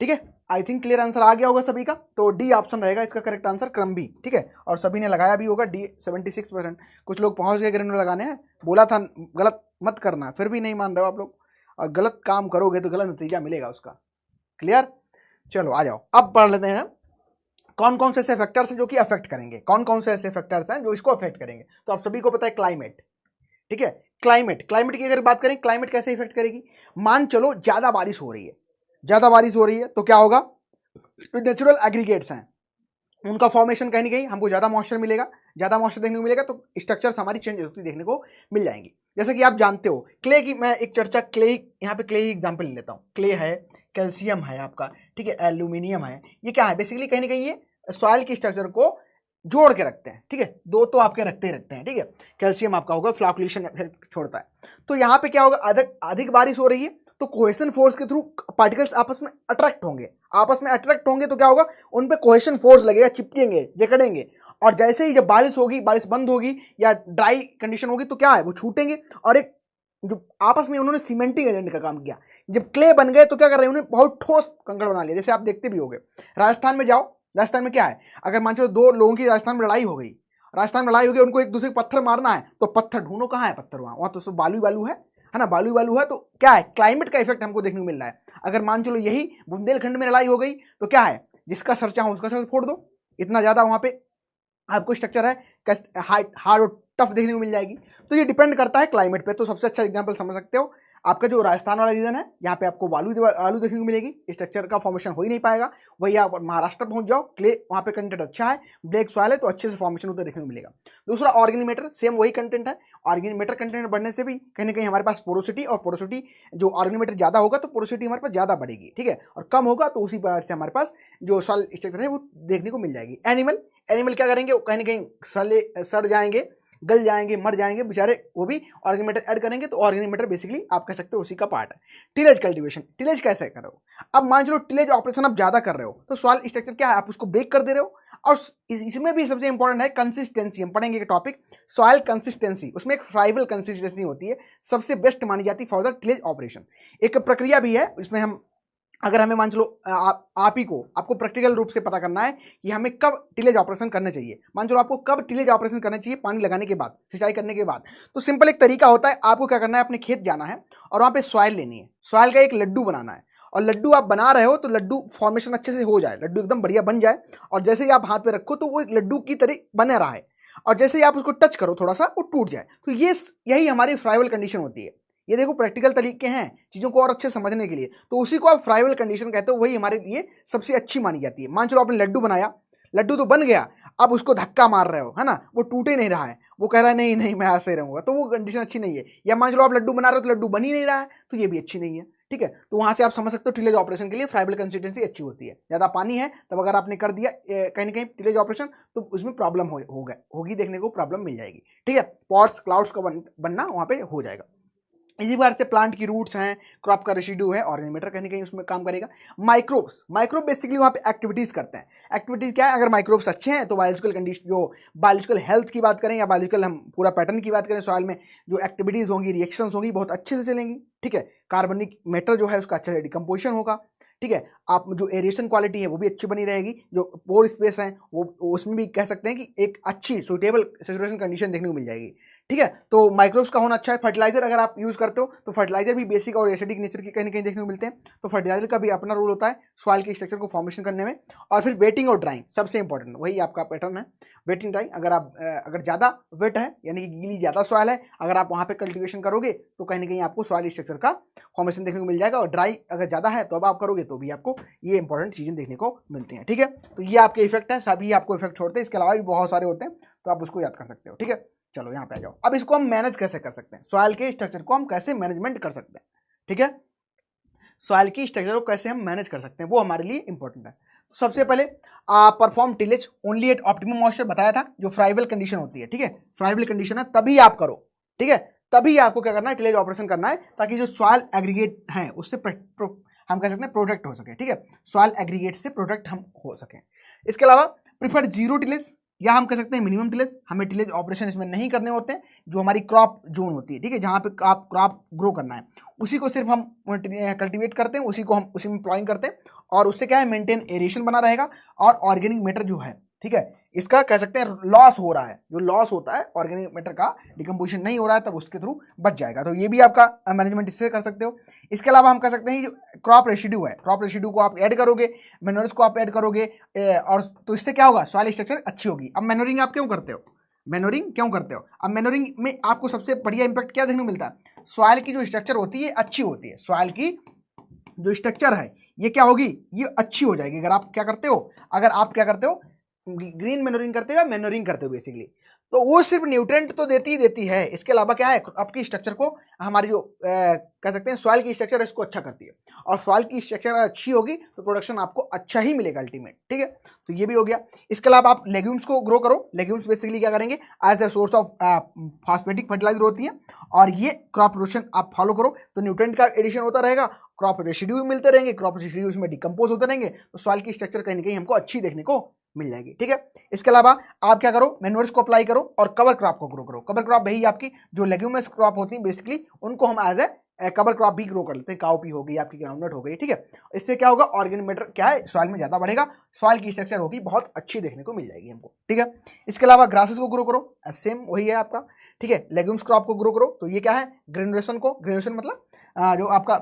ठीक है, आई थिंक क्लियर आंसर आ गया होगा सभी का। तो डी ऑप्शन रहेगा इसका करेक्ट आंसर, क्रम बी। ठीक है, और सभी ने लगाया भी होगा डी 76%। कुछ लोग पहुंच गए ग्रेनुलर लगाने हैं, बोला था गलत मत करना, फिर भी नहीं मान रहे हो आप लोग, और गलत काम करोगे तो गलत नतीजा मिलेगा उसका। क्लियर, चलो आ जाओ, अब पढ़ लेते हैं कौन कौन से ऐसे फैक्टर्स हैं जो कि अफेक्ट करेंगे, कौन कौन से ऐसे फैक्टर्स हैं जो इसको अफेक्ट करेंगे। तो आप सभी को पता है क्लाइमेट। ठीक है, क्लाइमेट की अगर बात करें, क्लाइमेट कैसे इफेक्ट करेगी। मान चलो ज्यादा बारिश हो रही है, तो क्या होगा, तो नेचुरल एग्रीगेट्स हैं, उनका फॉर्मेशन कहीं ना कहीं हमको ज्यादा मॉइस्चर मिलेगा, देखने को मिलेगा, तो स्ट्रक्चर्स हमारी चेंज होती देखने को मिल जाएंगी। जैसे कि आप जानते हो क्ले की, मैं एक चर्चा क्ले, यहाँ पे क्ले ही एग्जांपल ले लेता हूँ। क्ले है, कैल्शियम है आपका, ठीक है, एल्यूमिनियम है, ये क्या है बेसिकली, कहीं ना कहीं ये सॉइल की स्ट्रक्चर को जोड़ के रखते हैं। ठीक है, दो तो आपके रखते ही रखते हैं। ठीक है, कैल्शियम आपका होगा, फ्लॉकुलेशन छोड़ता है। तो यहाँ पे क्या होगा, अधिक बारिश हो रही है तो कोहेशन फोर्स के थ्रू पार्टिकल्स आपस में अट्रैक्ट होंगे, तो क्या होगा, उन पे कोहेशन फोर्स लगेगा, चिपकेंगे, जकड़ेंगे, और जैसे ही जब बारिश होगी, बारिश बंद होगी या ड्राई कंडीशन होगी, तो क्या है, वो छूटेंगे, और एक जो आपस में उन्होंने सीमेंटिंग एजेंट का काम किया। जब क्ले बन गए तो क्या कर रहे हैं, उन्हें बहुत ठोस कंकड़ बना लिया। जैसे आप देखते भी होंगे, राजस्थान में जाओ, राजस्थान में क्या है, अगर मान चलो दो लोगों की राजस्थान में लड़ाई हो गई, उनको एक दूसरे को पत्थर मारना है, तो पत्थर ढूंढो, कहाँ है पत्थर, वहां तो सब बालू है ना, बालू है। तो क्या है, क्लाइमेट का इफेक्ट हमको देखने को मिल रहा है। अगर मान चलो यही बुंदेलखंड में लड़ाई हो गई, तो क्या है, जिसका सर चाहो उसका सर फोड़ दो, इतना ज्यादा वहां पे आपको स्ट्रक्चर है हार्ड और टफ देखने को मिल जाएगी। तो ये डिपेंड करता है क्लाइमेट पे। तो सबसे अच्छा एग्जांपल समझ सकते हो, आपका जो राजस्थान वाला रीजन है, यहाँ पे आपको आलू देखने को मिलेगी, स्ट्रक्चर का फॉर्मेशन हो ही नहीं पाएगा। वही आप महाराष्ट्र पहुंच जाओ, क्ले वहाँ पे कंटेंट अच्छा है, ब्लैक सॉइल है, तो अच्छे से फॉर्मेशन उधर देखने को मिलेगा। दूसरा ऑर्गेनिक मैटर, सेम वही कंटेंट है। ऑर्गेनिक मैटर कंटेंट बढ़ने से भी कहीं ना कहीं हमारे पास पोरोसिटी, और पोरोसिटी जो ऑर्गेनिक मैटर ज्यादा होगा तो पोरोसिटी हमारे पास ज्यादा बढ़ेगी। ठीक है, और कम होगा तो उसी प्रकार से हमारे पास जो सॉइल स्ट्रक्चर है वो देखने को मिल जाएगी। एनिमल क्या करेंगे, कहीं ना कहीं सड़ जाएंगे, गल जाएंगे, मर जाएंगे बेचारे, वो भी ऑर्गेनिक मैटर ऐड करेंगे। तो ऑर्गेनिक मैटर बेसिकली आप कह सकते हो उसी का पार्ट है। टिलेज कल्टीवेशन, टिलेज कैसे कर रहे हो, अब मान चलो टिलेज ऑपरेशन आप ज्यादा कर रहे हो, तो सॉइल स्ट्रक्चर क्या है, आप उसको ब्रेक कर दे रहे हो। और इसमें भी सबसे इंपॉर्टेंट है कंसिस्टेंसी, हम पढ़ेंगे एक टॉपिक सॉइल कंसिस्टेंसी, उसमें एक फ्राइबल कंसिस्टेंसी होती है, सबसे बेस्ट मानी जाती है फॉर द टिलेज ऑपरेशन। एक प्रक्रिया भी है, इसमें हम अगर हमें मान चलो आपको प्रैक्टिकल रूप से पता करना है कि हमें कब टिलेज ऑपरेशन करने चाहिए, मान चलो आपको कब टिलेज ऑपरेशन करना चाहिए, पानी लगाने के बाद, सिंचाई करने के बाद, तो सिंपल एक तरीका होता है, आपको क्या करना है, अपने खेत जाना है और वहां पे सॉइल लेनी है, सॉइल का एक लड्डू बनाना है, और लड्डू आप बना रहे हो तो लड्डू फॉर्मेशन अच्छे से हो जाए, लड्डू एकदम बढ़िया बन जाए, और जैसे ही आप हाथ पे रखो तो वो एक लड्डू की तरह बना रहा है, और जैसे ही आप उसको टच करो थोड़ा सा वो टूट जाए। तो यही हमारी फ्राइबल कंडीशन होती है। ये देखो प्रैक्टिकल तरीके हैं चीजों को और अच्छे समझने के लिए, तो उसी को आप फ्राइबल कंडीशन कहते हो, वही हमारे लिए सबसे अच्छी मानी जाती है। मान चलो आपने लड्डू बनाया, लड्डू तो बन गया, अब उसको धक्का मार रहे हो, है ना, वो टूट ही नहीं रहा है, वो कह रहा है नहीं नहीं मैं ऐसे ही रहूंगा, तो वो कंडीशन अच्छी नहीं है। या मान चलो आप लड्डू बना रहे हो तो लड्डू बन ही नहीं रहा है, तो ये भी अच्छी नहीं है। ठीक है, तो वहां से आप समझ सकते हो टिलेज ऑपरेशन के लिए फ्राइबल कंसिस्टेंसी अच्छी होती है। ज्यादा पानी है तब अगर आपने कर दिया कहीं ना कहीं टिलेज ऑपरेशन, तो उसमें प्रॉब्लम होगी, देखने को प्रॉब्लम मिल जाएगी। ठीक है, पॉट्स क्लाउड्स का बनना वहां पे हो जाएगा। इसी बार से प्लांट की रूट्स हैं, क्रॉप का रेसिड्यू है, ऑर्गेनिक मैटर कहीं ना कहीं उसमें काम करेगा। माइक्रोब बेसिकली वहाँ पे एक्टिविटीज करते हैं। एक्टिविटीज क्या है, अगर माइक्रोब्स अच्छे हैं तो बायोलॉजिकल कंडीशन, जो बायोलॉजिकल हेल्थ की बात करें या बायोलॉजिकल हम पूरा पैटर्न की बात करें, सॉइल में जो एक्टिविटीज होंगी, रिएक्शंस होंगी, बहुत अच्छे से चलेंगी। ठीक है, कार्बनिक मैटर जो है उसका अच्छा डिकम्पोजिशन होगा। ठीक है, आप जो एरिएशन क्वालिटी है वो भी अच्छी बनी रहेगी, जो पोर स्पेस है वो उसमें भी कह सकते हैं कि एक अच्छी सुटेबल सैचुरेशन कंडीशन देखने को मिल जाएगी। ठीक है। तो माइक्रोब्स का होना अच्छा है। फर्टिलाइजर अगर आप यूज करते हो तो फर्टिलाइजर भी बेसिक और एसिडिक नेचर के कहीं ना कहीं देखने को मिलते हैं, तो फर्टिलाइजर का भी अपना रोल होता है सॉइल के स्ट्रक्चर को फॉर्मेशन करने में। और फिर वेटिंग और ड्राइंग सबसे इंपॉर्टेंट वही आपका पैटर्न है, वेटिंग ड्राइंग। अगर ज्यादा वेट है यानी कि गीली ज्यादा सॉइल है, अगर आप वहां पे कल्टिवेशन करोगे तो कहीं ना कहीं आपको सॉइल स्ट्रक्चर का फॉर्मेशन देखने को मिल जाएगा, और ड्राई अगर ज्यादा है तो अब आप करोगे तो भी आपको ये इंपॉर्टेंट चीजें देखने को मिलती हैं। ठीक है, तो ये आपके इफेक्ट है, सभी आपको इफेक्ट छोड़ते हैं, इसके अलावा भी बहुत सारे होते हैं तो आप उसको याद कर सकते हो। ठीक है, चलो यहाँ पे आ जाओ। अब इसको हम मैनेज कैसे कर सकते हैं, सॉइल के स्ट्रक्चर को हम कैसे मैनेजमेंट कर सकते हैं। ठीक है, सॉइल की स्ट्रक्चर को कैसे हम मैनेज कर सकते हैं वो हमारे लिए इंपॉर्टेंट है। तो सबसे पहले perform tillage only at optimum moisture बताया था, जो फ्राइबल कंडीशन होती है। ठीक है, फ्राइबल कंडीशन है तभी आप करो। ठीक है, तभी आपको क्या करना है, टिलेज ऑपरेशन करना है, ताकि जो सॉइल एग्रीगेट है उससे हम कह सकते हैं प्रोटेक्ट हो सके। ठीक है, सॉइल एग्रीगेट से प्रोटेक्ट हम हो सके। इसके अलावा प्रिफर जीरो टिलेज या हम कह सकते हैं मिनिमम टिलेज, हमें टिलेज ऑपरेशन इसमें नहीं करने होते हैं। जो हमारी क्रॉप जोन होती है, ठीक है, जहां पे आप क्रॉप ग्रो करना है उसी को सिर्फ हम कल्टीवेट करते हैं, उसी को हम उसी में प्लॉइंग करते हैं, और उससे क्या है मेंटेन एरिएशन बना रहेगा, और ऑर्गेनिक मैटर जो है, ठीक है, इसका कह सकते हैं लॉस हो रहा है, जो लॉस होता है ऑर्गेनिक मैटर का डिकम्पोजिशन नहीं हो रहा है तब उसके थ्रू बच जाएगा। तो ये भी आपका मैनेजमेंट इससे कर सकते हो। इसके अलावा हम कह सकते हैं जो क्रॉप रेसिड्यू है, क्रॉप रेसिड्यू को आप ऐड करोगे, मैन्योर्स को आप ऐड करोगे, और तो इससे क्या होगा, सॉइल स्ट्रक्चर अच्छी होगी। अब मैन्योरिंग आप क्यों करते हो, मैन्योरिंग क्यों करते हो? अब मैन्योरिंग में आपको सबसे बढ़िया इंपैक्ट क्या देखने को मिलता है, सॉइल की जो स्ट्रक्चर होती है अच्छी होती है, सॉइल की जो स्ट्रक्चर है ये क्या होगी, ये अच्छी हो जाएगी। अगर आप क्या करते हो, अगर आप क्या करते हो, ग्रीन मैन्योरिंग करते हो या मैन्योरिंग करते हो बेसिकली, तो वो सिर्फ न्यूट्रिएंट तो देती ही देती है, इसके अलावा क्या है, आपकी स्ट्रक्चर को, हमारी जो कह सकते हैं सॉइल की स्ट्रक्चर है इसको अच्छा करती है, और सॉइल की स्ट्रक्चर अच्छी होगी तो प्रोडक्शन आपको अच्छा ही मिलेगा अल्टीमेट। ठीक है, तो ये भी हो गया। इसके अलावा आप लेग्यूम्स को ग्रो करो। लेग्यूम्स बेसिकली क्या करेंगे, as a source of phosphatic fertiliser होती है, और ये क्रॉप रोटेशन आप फॉलो करो तो न्यूट्रिएंट का एडिशन होता रहेगा, क्रॉप रेसिड्यू मिलते रहेंगे, क्रॉप रेसिड्यूज में डिकम्पोज होते रहेंगे, तो सॉइल की स्ट्रक्चर कहीं ना कहीं हमको अच्छी देखने को मिल जाएगी। ठीक है, इसके अलावा आप क्या करो, मैन्योर्स को अप्लाई करो और कवर क्रॉप को ग्रो करो। कवर क्रॉप वही आपकी जो लेग्यूमस क्रॉप होती है बेसिकली, उनको हम एज ए कवर क्रॉप भी ग्रो कर लेते हैं, काउपी हो गई, आपकी ग्राउंडनट हो गई। ठीक है, इससे क्या होगा, ऑर्गेनिक मैटर क्या है सॉइल में ज्यादा बढ़ेगा, सॉइल की स्ट्रक्चर होगी बहुत अच्छी देखने को मिल जाएगी हमको। ठीक है, इसके अलावा ग्रासेस को ग्रो करो, सेम वही है आपका। ठीक है, लेग्यूम्स क्रॉप को ग्रो करो, तो ये क्या है, ग्रेनुलेशन को, ग्रेनुलेशन मतलब जो आपका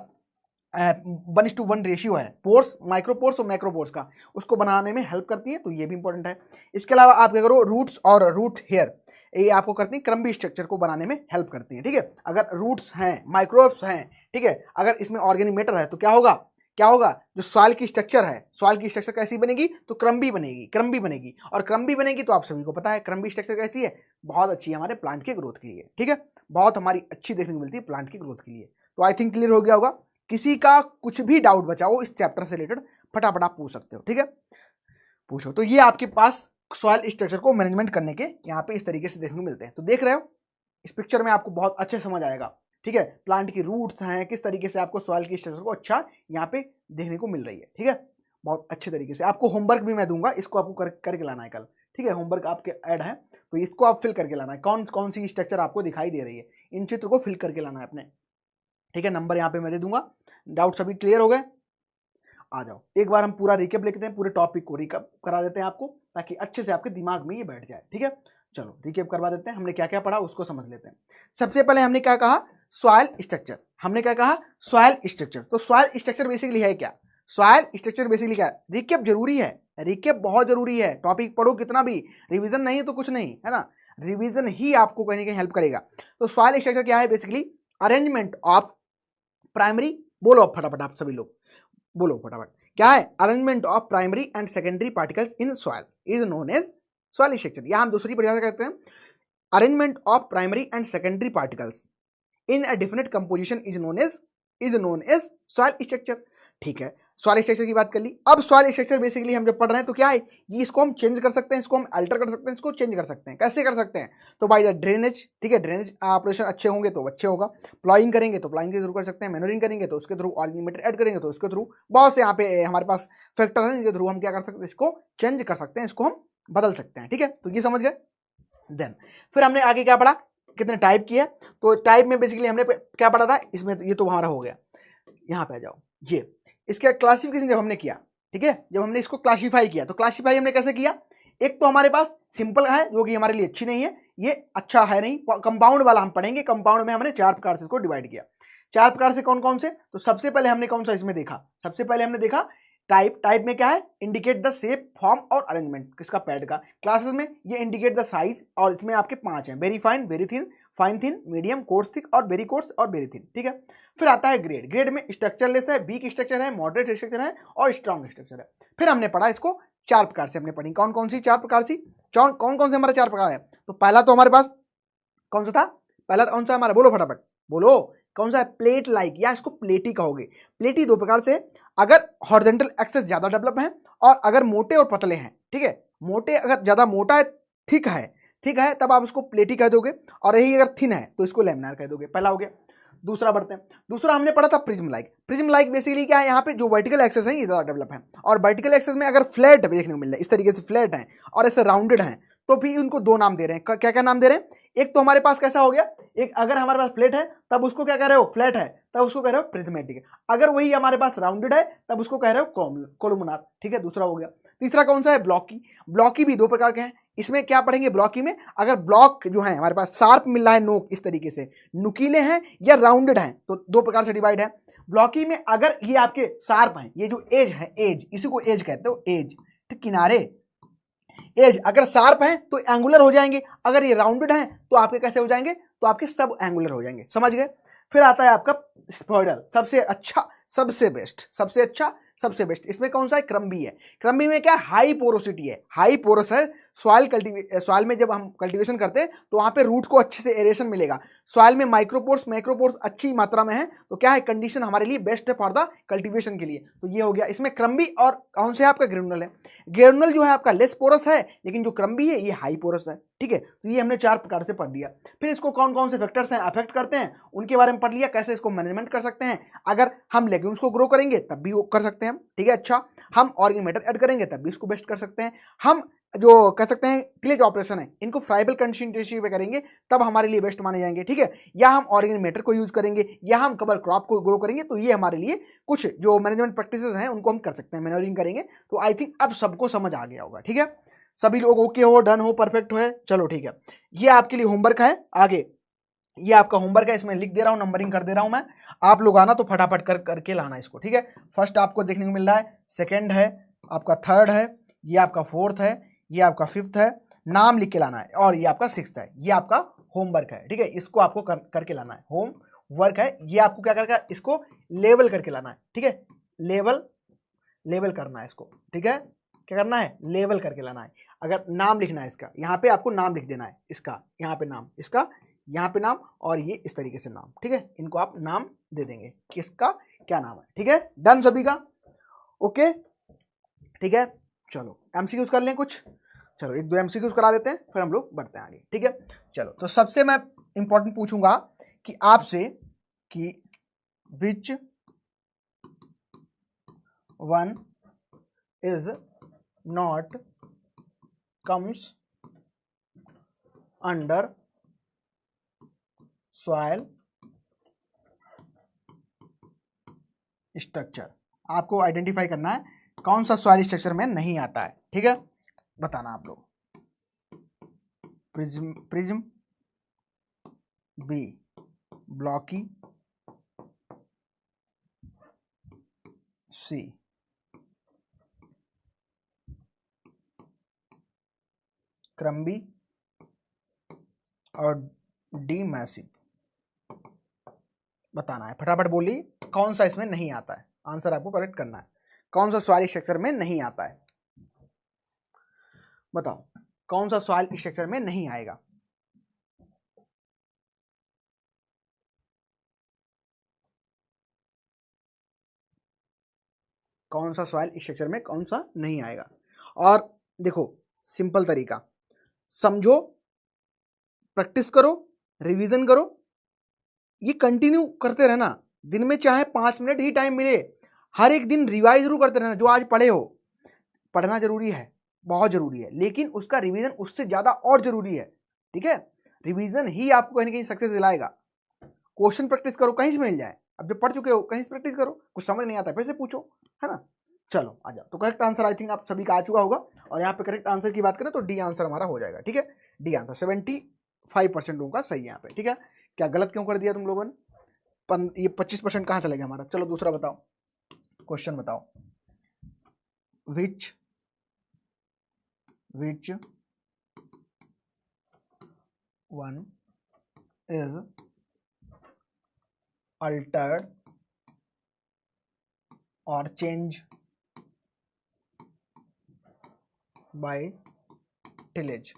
1:1 रेशियो है, पोर्स, माइक्रोपोर्स और मैक्रोपोर्स का, उसको बनाने में हेल्प करती है, तो ये भी इंपॉर्टेंट है। इसके अलावा आप क्या करो, रूट्स और रूट हेयर, ये आपको करती है क्रम्बी स्ट्रक्चर को बनाने में हेल्प करती है। ठीक है, अगर रूट्स हैं, माइक्रोब्स हैं, ठीक है, अगर इसमें ऑर्गेनिक मैटर है तो क्या होगा, क्या होगा, जो सॉइल की स्ट्रक्चर है, सॉइल की स्ट्रक्चर कैसी बनेगी, तो क्रम्बी बनेगी, क्रम्बी बनेगी, और क्रम्बी बनेगी तो आप सभी को पता है क्रम्बी स्ट्रक्चर कैसी है, बहुत अच्छी है हमारे प्लांट के ग्रोथ के लिए। ठीक है, बहुत हमारी अच्छी देखने को मिलती है प्लांट की ग्रोथ के लिए। तो आई थिंक क्लियर हो गया होगा। किसी का कुछ भी डाउट बचा हो इस चैप्टर से रिलेटेड फटाफट आप पूछ सकते हो। ठीक है, पूछो। तो ये आपके पास सॉइल स्ट्रक्चर को मैनेजमेंट करने के यहाँ पे इस तरीके से देखने को मिलते हैं। तो देख रहे हो इस पिक्चर में आपको बहुत अच्छे समझ आएगा। ठीक है, प्लांट की रूट्स हैं, किस तरीके से आपको सॉइल की स्ट्रक्चर को अच्छा यहाँ पे देखने को मिल रही है। ठीक है, बहुत अच्छे तरीके से। आपको होमवर्क भी मैं दूंगा, इसको आपको करके लाना है कल। ठीक है, होमवर्क आपके ऐड है तो इसको आप फिल करके लाना है, कौन कौन सी स्ट्रक्चर आपको दिखाई दे रही है, इन चित्र को फिल करके लाना है अपने। ठीक है, नंबर यहाँ पे मैं दे दूंगा। डाउट सभी क्लियर हो गए? आ जाओ, एक बार हम पूरा रिकेप लिखते हैं, पूरे टॉपिक को रिकेप करा देते हैं आपको, ताकि अच्छे से आपके दिमाग में ये बैठ जाए। ठीक है, चलो रिकेप करवा देते हैं, हमने क्या क्या पढ़ा उसको समझ लेते हैं। सबसे पहले हमने क्या कहा, सॉइल स्ट्रक्चर। हमने क्या कहा, सॉइल स्ट्रक्चर। तो सॉइल स्ट्रक्चर बेसिकली है क्या, सॉइल स्ट्रक्चर बेसिकली क्या है, रिकेप जरूरी है, रिकेप बहुत जरूरी है। टॉपिक पढ़ो कितना भी, रिवीजन नहीं तो कुछ नहीं, है ना, रिवीजन ही आपको कहीं ना कहीं हेल्प करेगा। तो सॉइल स्ट्रक्चर क्या है, बेसिकली अरेंजमेंट ऑफ प्राइमरी, बोलो फटाफट आप सभी लोग बोलो फटाफट, क्या है, arrangement of primary and secondary particles in soil is known as soil structure. या हम दूसरी परिभाषा कहते हैं, arrangement of primary and secondary particles in a definite composition is known as soil structure. ठीक है, सॉइल स्ट्रक्चर की बात कर ली। अब सॉइल स्ट्रक्चर बेसिकली हम जब पढ़ रहे हैं तो क्या है, ये इसको हम चेंज कर सकते हैं, इसको हम अल्टर कर सकते हैं, इसको चेंज कर सकते हैं। कैसे कर सकते हैं, तो बाय द ड्रेनेज। ठीक है, ड्रेनेज ऑपरेशन अच्छे होंगे तो अच्छे होगा, प्लॉइंग करेंगे तो प्लॉइंग के थ्रू कर सकते हैं, मैन्योरिंग करेंगे तो उसके थ्रू, ऑर्गेनिक मैटर ऐड करेंगे तो उसके थ्रू, बहुत से यहाँ पे हमारे पास फैक्टर हैं जिनके थ्रू हम क्या कर सकते हैं, इसको चेंज कर सकते हैं, इसको हम बदल सकते हैं। ठीक है, तो ये समझ गए। देन फिर हमने आगे क्या पढ़ा, कितने टाइप किया, तो टाइप में बेसिकली हमने क्या पढ़ा था इसमें, ये तो हमारा हो गया। यहाँ पे आ जाओ, ये इसका क्लासिफिकेशन जब हमने किया, ठीक है, जब हमने इसको क्लासिफाई किया तो क्लासिफाई हमने कैसे किया, एक तो हमारे पास सिंपल है जो कि हमारे लिए अच्छी नहीं है, ये अच्छा है नहीं। कंपाउंड वाला हम पढ़ेंगे, कंपाउंड में हमने 4 प्रकार से इसको डिवाइड किया। 4 प्रकार से कौन कौन से? तो सबसे पहले हमने कौन सा इसमें देखा? सबसे पहले हमने देखा टाइप। टाइप में क्या है? इंडिकेट द शेप, फॉर्म और अरेंजमेंट किसका? पैड का। क्लासेस में ये इंडिकेट द साइज, और इसमें आपके 5 हैं, very fine, very thin, fine thin, medium, course thick और वेरी कोर्स और वेरी थिन, ठीक है। फिर आता है ग्रेड। ग्रेड में स्ट्रक्चरलेस है, वीक स्ट्रक्चर है, मॉडरेट स्ट्रक्चर है और स्ट्रॉन्ग स्ट्रक्चर है। फिर हमने पढ़ा इसको 4 प्रकार से हमने पढ़ी। कौन कौन सी 4 प्रकार सी? कौन कौन से हमारे 4 प्रकार है? तो पहला तो हमारे पास कौन सा था? पहला कौन सा हमारा? बोलो फटाफट बोलो, कौन सा है? प्लेट लाइक, या इसको प्लेटी कहोगे। प्लेटी 2 प्रकार से, अगर हॉरिजॉन्टल एक्सेस ज्यादा डेवलप है और अगर मोटे और पतले हैं, ठीक है। मोटे अगर ज्यादा मोटा है, थिक है तब आप उसको प्लेटी कह दोगे, और यही अगर थिन है तो इसको लैमिनार कह दोगे। पहला हो गया। दूसरा बढ़ते हैं। दूसरा हमने पढ़ा था prism like. Prism like basically क्या है? यहाँ पे जो वर्टिकल एक्सेस है ये ज्यादा डेवलप है, और वर्टिकल एक्सेस में अगर फ्लैट देखने को मिल रहा है, इस तरीके से फ्लैट है और ऐसे राउंडेड है, तो भी उनको 2 नाम दे रहे हैं। क्या क्या नाम दे रहे हैं? एक तो हमारे पास कैसा हो गया, एक अगर हमारे पास फ्लैट है तब उसको क्या कह रहे हो? फ्लैट है तब उसको कह रहे हो प्रिज्मेटिक। अगर वही हमारे पास राउंडेड है तब उसको कह रहे हो कोलुमनार, ठीक है। दूसरा हो गया। तीसरा कौन सा है? ब्लॉकी। ब्लॉकी भी 2 प्रकार के हैं। इसमें क्या पढ़ेंगे? ब्लॉकी में अगर ब्लॉक जो है हमारे पास शार्प मिल रहा है, नोक इस तरीके से, नुकीले हैं या राउंडेड हैं, तो 2 प्रकार से डिवाइड है। ब्लॉकी में अगर ये आपके शार्प हैं, ये जो एज है, एज, इसी को एज कहते हो, एज, ठीक, किनारे, एज अगर शार्प है तो एंगुलर हो जाएंगे, अगर ये राउंडेड है तो आपके कैसे हो जाएंगे? तो आपके सब एंगुलर हो जाएंगे, समझ गए। फिर आता है आपका स्पोइडल, सबसे अच्छा, सबसे बेस्ट, सबसे अच्छा, सबसे बेस्ट। इसमें कौन सा है? क्रम्बी है। क्रम्बी में क्या? हाई पोरोसिटी है, हाई पोरस है। सॉइल में जब हम कल्टीवेशन करते हैं तो वहां पे रूट को अच्छे से एरेशन मिलेगा। सॉइल में माइक्रोपोर्स मैक्रोपोर्स अच्छी मात्रा में है, तो क्या है? कंडीशन हमारे लिए बेस्ट है फॉर द कल्टीवेशन के लिए। तो ये हो गया इसमें क्रम्बी। और कौन से आपका? ग्रेनुलर है। ग्रेनुलर जो है आपका लेस पोरस है, लेकिन जो क्रम्बी है ये हाई पोरस है, ठीक है। तो ये हमने 4 प्रकार से पढ़ दिया। फिर इसको कौन कौन से फैक्टर्स हैं अफेक्ट करते हैं उनके बारे में पढ़ लिया, कैसे इसको मैनेजमेंट कर सकते हैं। अगर हम लेग्यूम्स को ग्रो करेंगे तब भी वो कर सकते हैं, ठीक है। अच्छा, हम ऑर्गेनिक मैटर ऐड करेंगे तब भी इसको बेस्ट कर सकते हैं। हम जो कह सकते हैं क्लेज ऑपरेशन है, इनको फ्राइबल कंसिस्टेंसी पे करेंगे तब हमारे लिए बेस्ट माने जाएंगे, ठीक है। या हम ऑर्गेनिक मैटर को यूज करेंगे, या हम कवर क्रॉप को ग्रो करेंगे, तो ये हमारे लिए कुछ जो मैनेजमेंट प्रैक्टिसेस हैं उनको हम कर सकते हैं, मैन्योरिंग करेंगे। तो आई थिंक अब सबको समझ आ गया होगा, ठीक है। सभी लोग ओके हो, डन हो, परफेक्ट हो, चलो ठीक है। ये आपके लिए होमवर्क है। आगे ये आपका होमवर्क है, इसमें लिख दे रहा हूं, नंबरिंग कर दे रहा हूं मैं। आप लोग आना तो फटाफट करके लाना इसको, ठीक है। फर्स्ट आपको देखने को मिल रहा है, सेकंड है आपका, थर्ड है, ये आपका फोर्थ है, ये आपका फिफ्थ है, नाम लिख के लाना है, और ये आपका सिक्स्थ है। ये आपका होमवर्क है, ठीक है। इसको आपको करके लाना है, होम वर्क है। ये आपको क्या करना है? इसको लेवल करके लाना है, ठीक है। लेवल करना है इसको, ठीक है। क्या करना है? लेवल करके लाना है। अगर नाम लिखना है इसका, यहाँ पे आपको नाम लिख देना है, इसका यहाँ पे नाम, इसका यहाँ पे नाम, और ये इस तरीके से नाम, ठीक है। इनको आप नाम दे देंगे, किसका क्या नाम है, ठीक है। डन सभी का? ओके, ठीक है। चलो एमसीक्यूज कर लें कुछ। चलो 1-2 एमसीक्यूज करा देते हैं, फिर हम लोग बढ़ते हैं आगे, ठीक है। चलो, तो सबसे मैं इंपॉर्टेंट पूछूंगा कि आपसे कि which one is not comes under soil structure. आपको आइडेंटिफाई करना है कौन सा सॉइल स्ट्रक्चर में नहीं आता है, ठीक है। बताना आप लोग। प्रिज्म, बी ब्लॉकी, सी क्रम्बी, और डी मैसिव। बताना है, फटाफट बोलिए कौन सा इसमें नहीं आता है। आंसर आपको करेक्ट करना है, कौन सा सॉइल स्ट्रक्चर में नहीं आता है। बताओ कौन सा सॉइल स्ट्रक्चर में नहीं आएगा। कौन सा सॉइल स्ट्रक्चर में कौन सा नहीं आएगा। और देखो सिंपल तरीका, समझो, प्रैक्टिस करो, रिवीजन करो, ये कंटिन्यू करते रहना। दिन में चाहे 5 मिनट ही टाइम मिले, हर एक दिन रिवाइज जरूर करते रहना। जो आज पढ़े हो, पढ़ना जरूरी है, बहुत जरूरी है, लेकिन उसका रिवीजन उससे ज्यादा और जरूरी है, ठीक है। रिवीजन ही आपको कहीं ना कहीं सक्सेस दिलाएगा। क्वेश्चन प्रैक्टिस करो, कहीं से मिल जाए। अब जब पढ़ चुके हो कहीं से प्रैक्टिस करो, कुछ समझ नहीं आता फिर से पूछो, है ना। चलो आ जाओ। तो करेक्ट आंसर आई थिंक आप सभी का आ चुका होगा, और यहाँ पे करेक्ट आंसर की बात करें तो डी आंसर हमारा हो जाएगा, ठीक है। डी आंसर 5% लोगों का सही है यहाँ पे, ठीक है। क्या गलत क्यों कर दिया तुम लोगों ने? ये 25% कहाँ चला गया हमारा? चलो दूसरा बताओ, क्वेश्चन बताओ। विच वन इज अल्टर्ड और चेंज बाय टिलेज?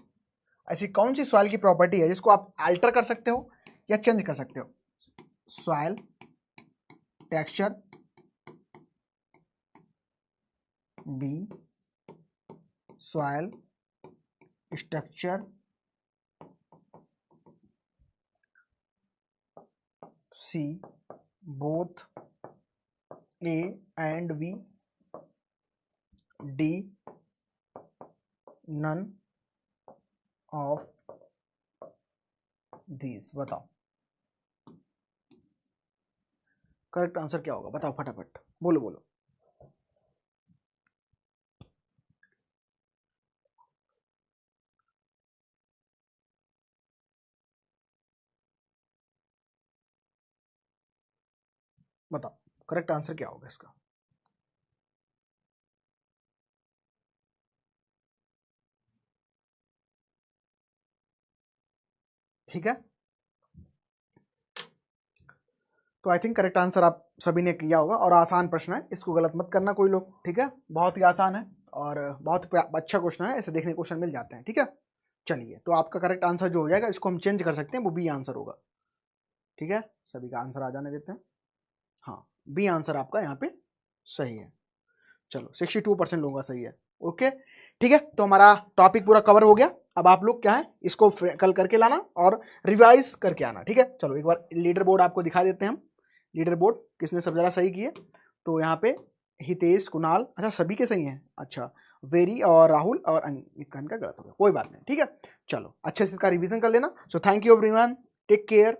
ऐसी कौन सी सॉइल की प्रॉपर्टी है जिसको आप अल्टर कर सकते हो या चेंज कर सकते हो? Soil texture, B soil structure, C both A and B, D none of these. बताओ करेक्ट आंसर क्या होगा? बताओ फटाफट, बोलो बोलो। बताओ करेक्ट आंसर क्या होगा इसका? ठीक है, तो आई थिंक करेक्ट आंसर आप सभी ने किया होगा, और आसान प्रश्न है, इसको गलत मत करना कोई लोग, ठीक है। बहुत ही आसान है और बहुत अच्छा क्वेश्चन है, ऐसे देखने को क्वेश्चन मिल जाते हैं, ठीक है। चलिए, तो आपका करेक्ट आंसर जो हो जाएगा, इसको हम चेंज कर सकते हैं, वो बी आंसर होगा, ठीक है। सभी का आंसर आ जाने देते हैं। हाँ, बी आंसर आपका यहाँ पे सही है। चलो 62% लोगों का सही है, ओके ठीक है। तो हमारा टॉपिक पूरा कवर हो गया। अब आप लोग क्या है, इसको कल करके लाना और रिवाइज करके आना, ठीक है। चलो एक बार लीडर बोर्ड आपको दिखा देते हैं हम। लीडर बोर्ड किसने सब जरा सही किए? तो यहाँ पे हितेश, कुणाल, अच्छा सभी के सही हैं, अच्छा वेरी और राहुल और अंकित का गलत हो गया, कोई बात नहीं, ठीक है। चलो अच्छे से इसका रिवीजन कर लेना। So thank you everyone, take care.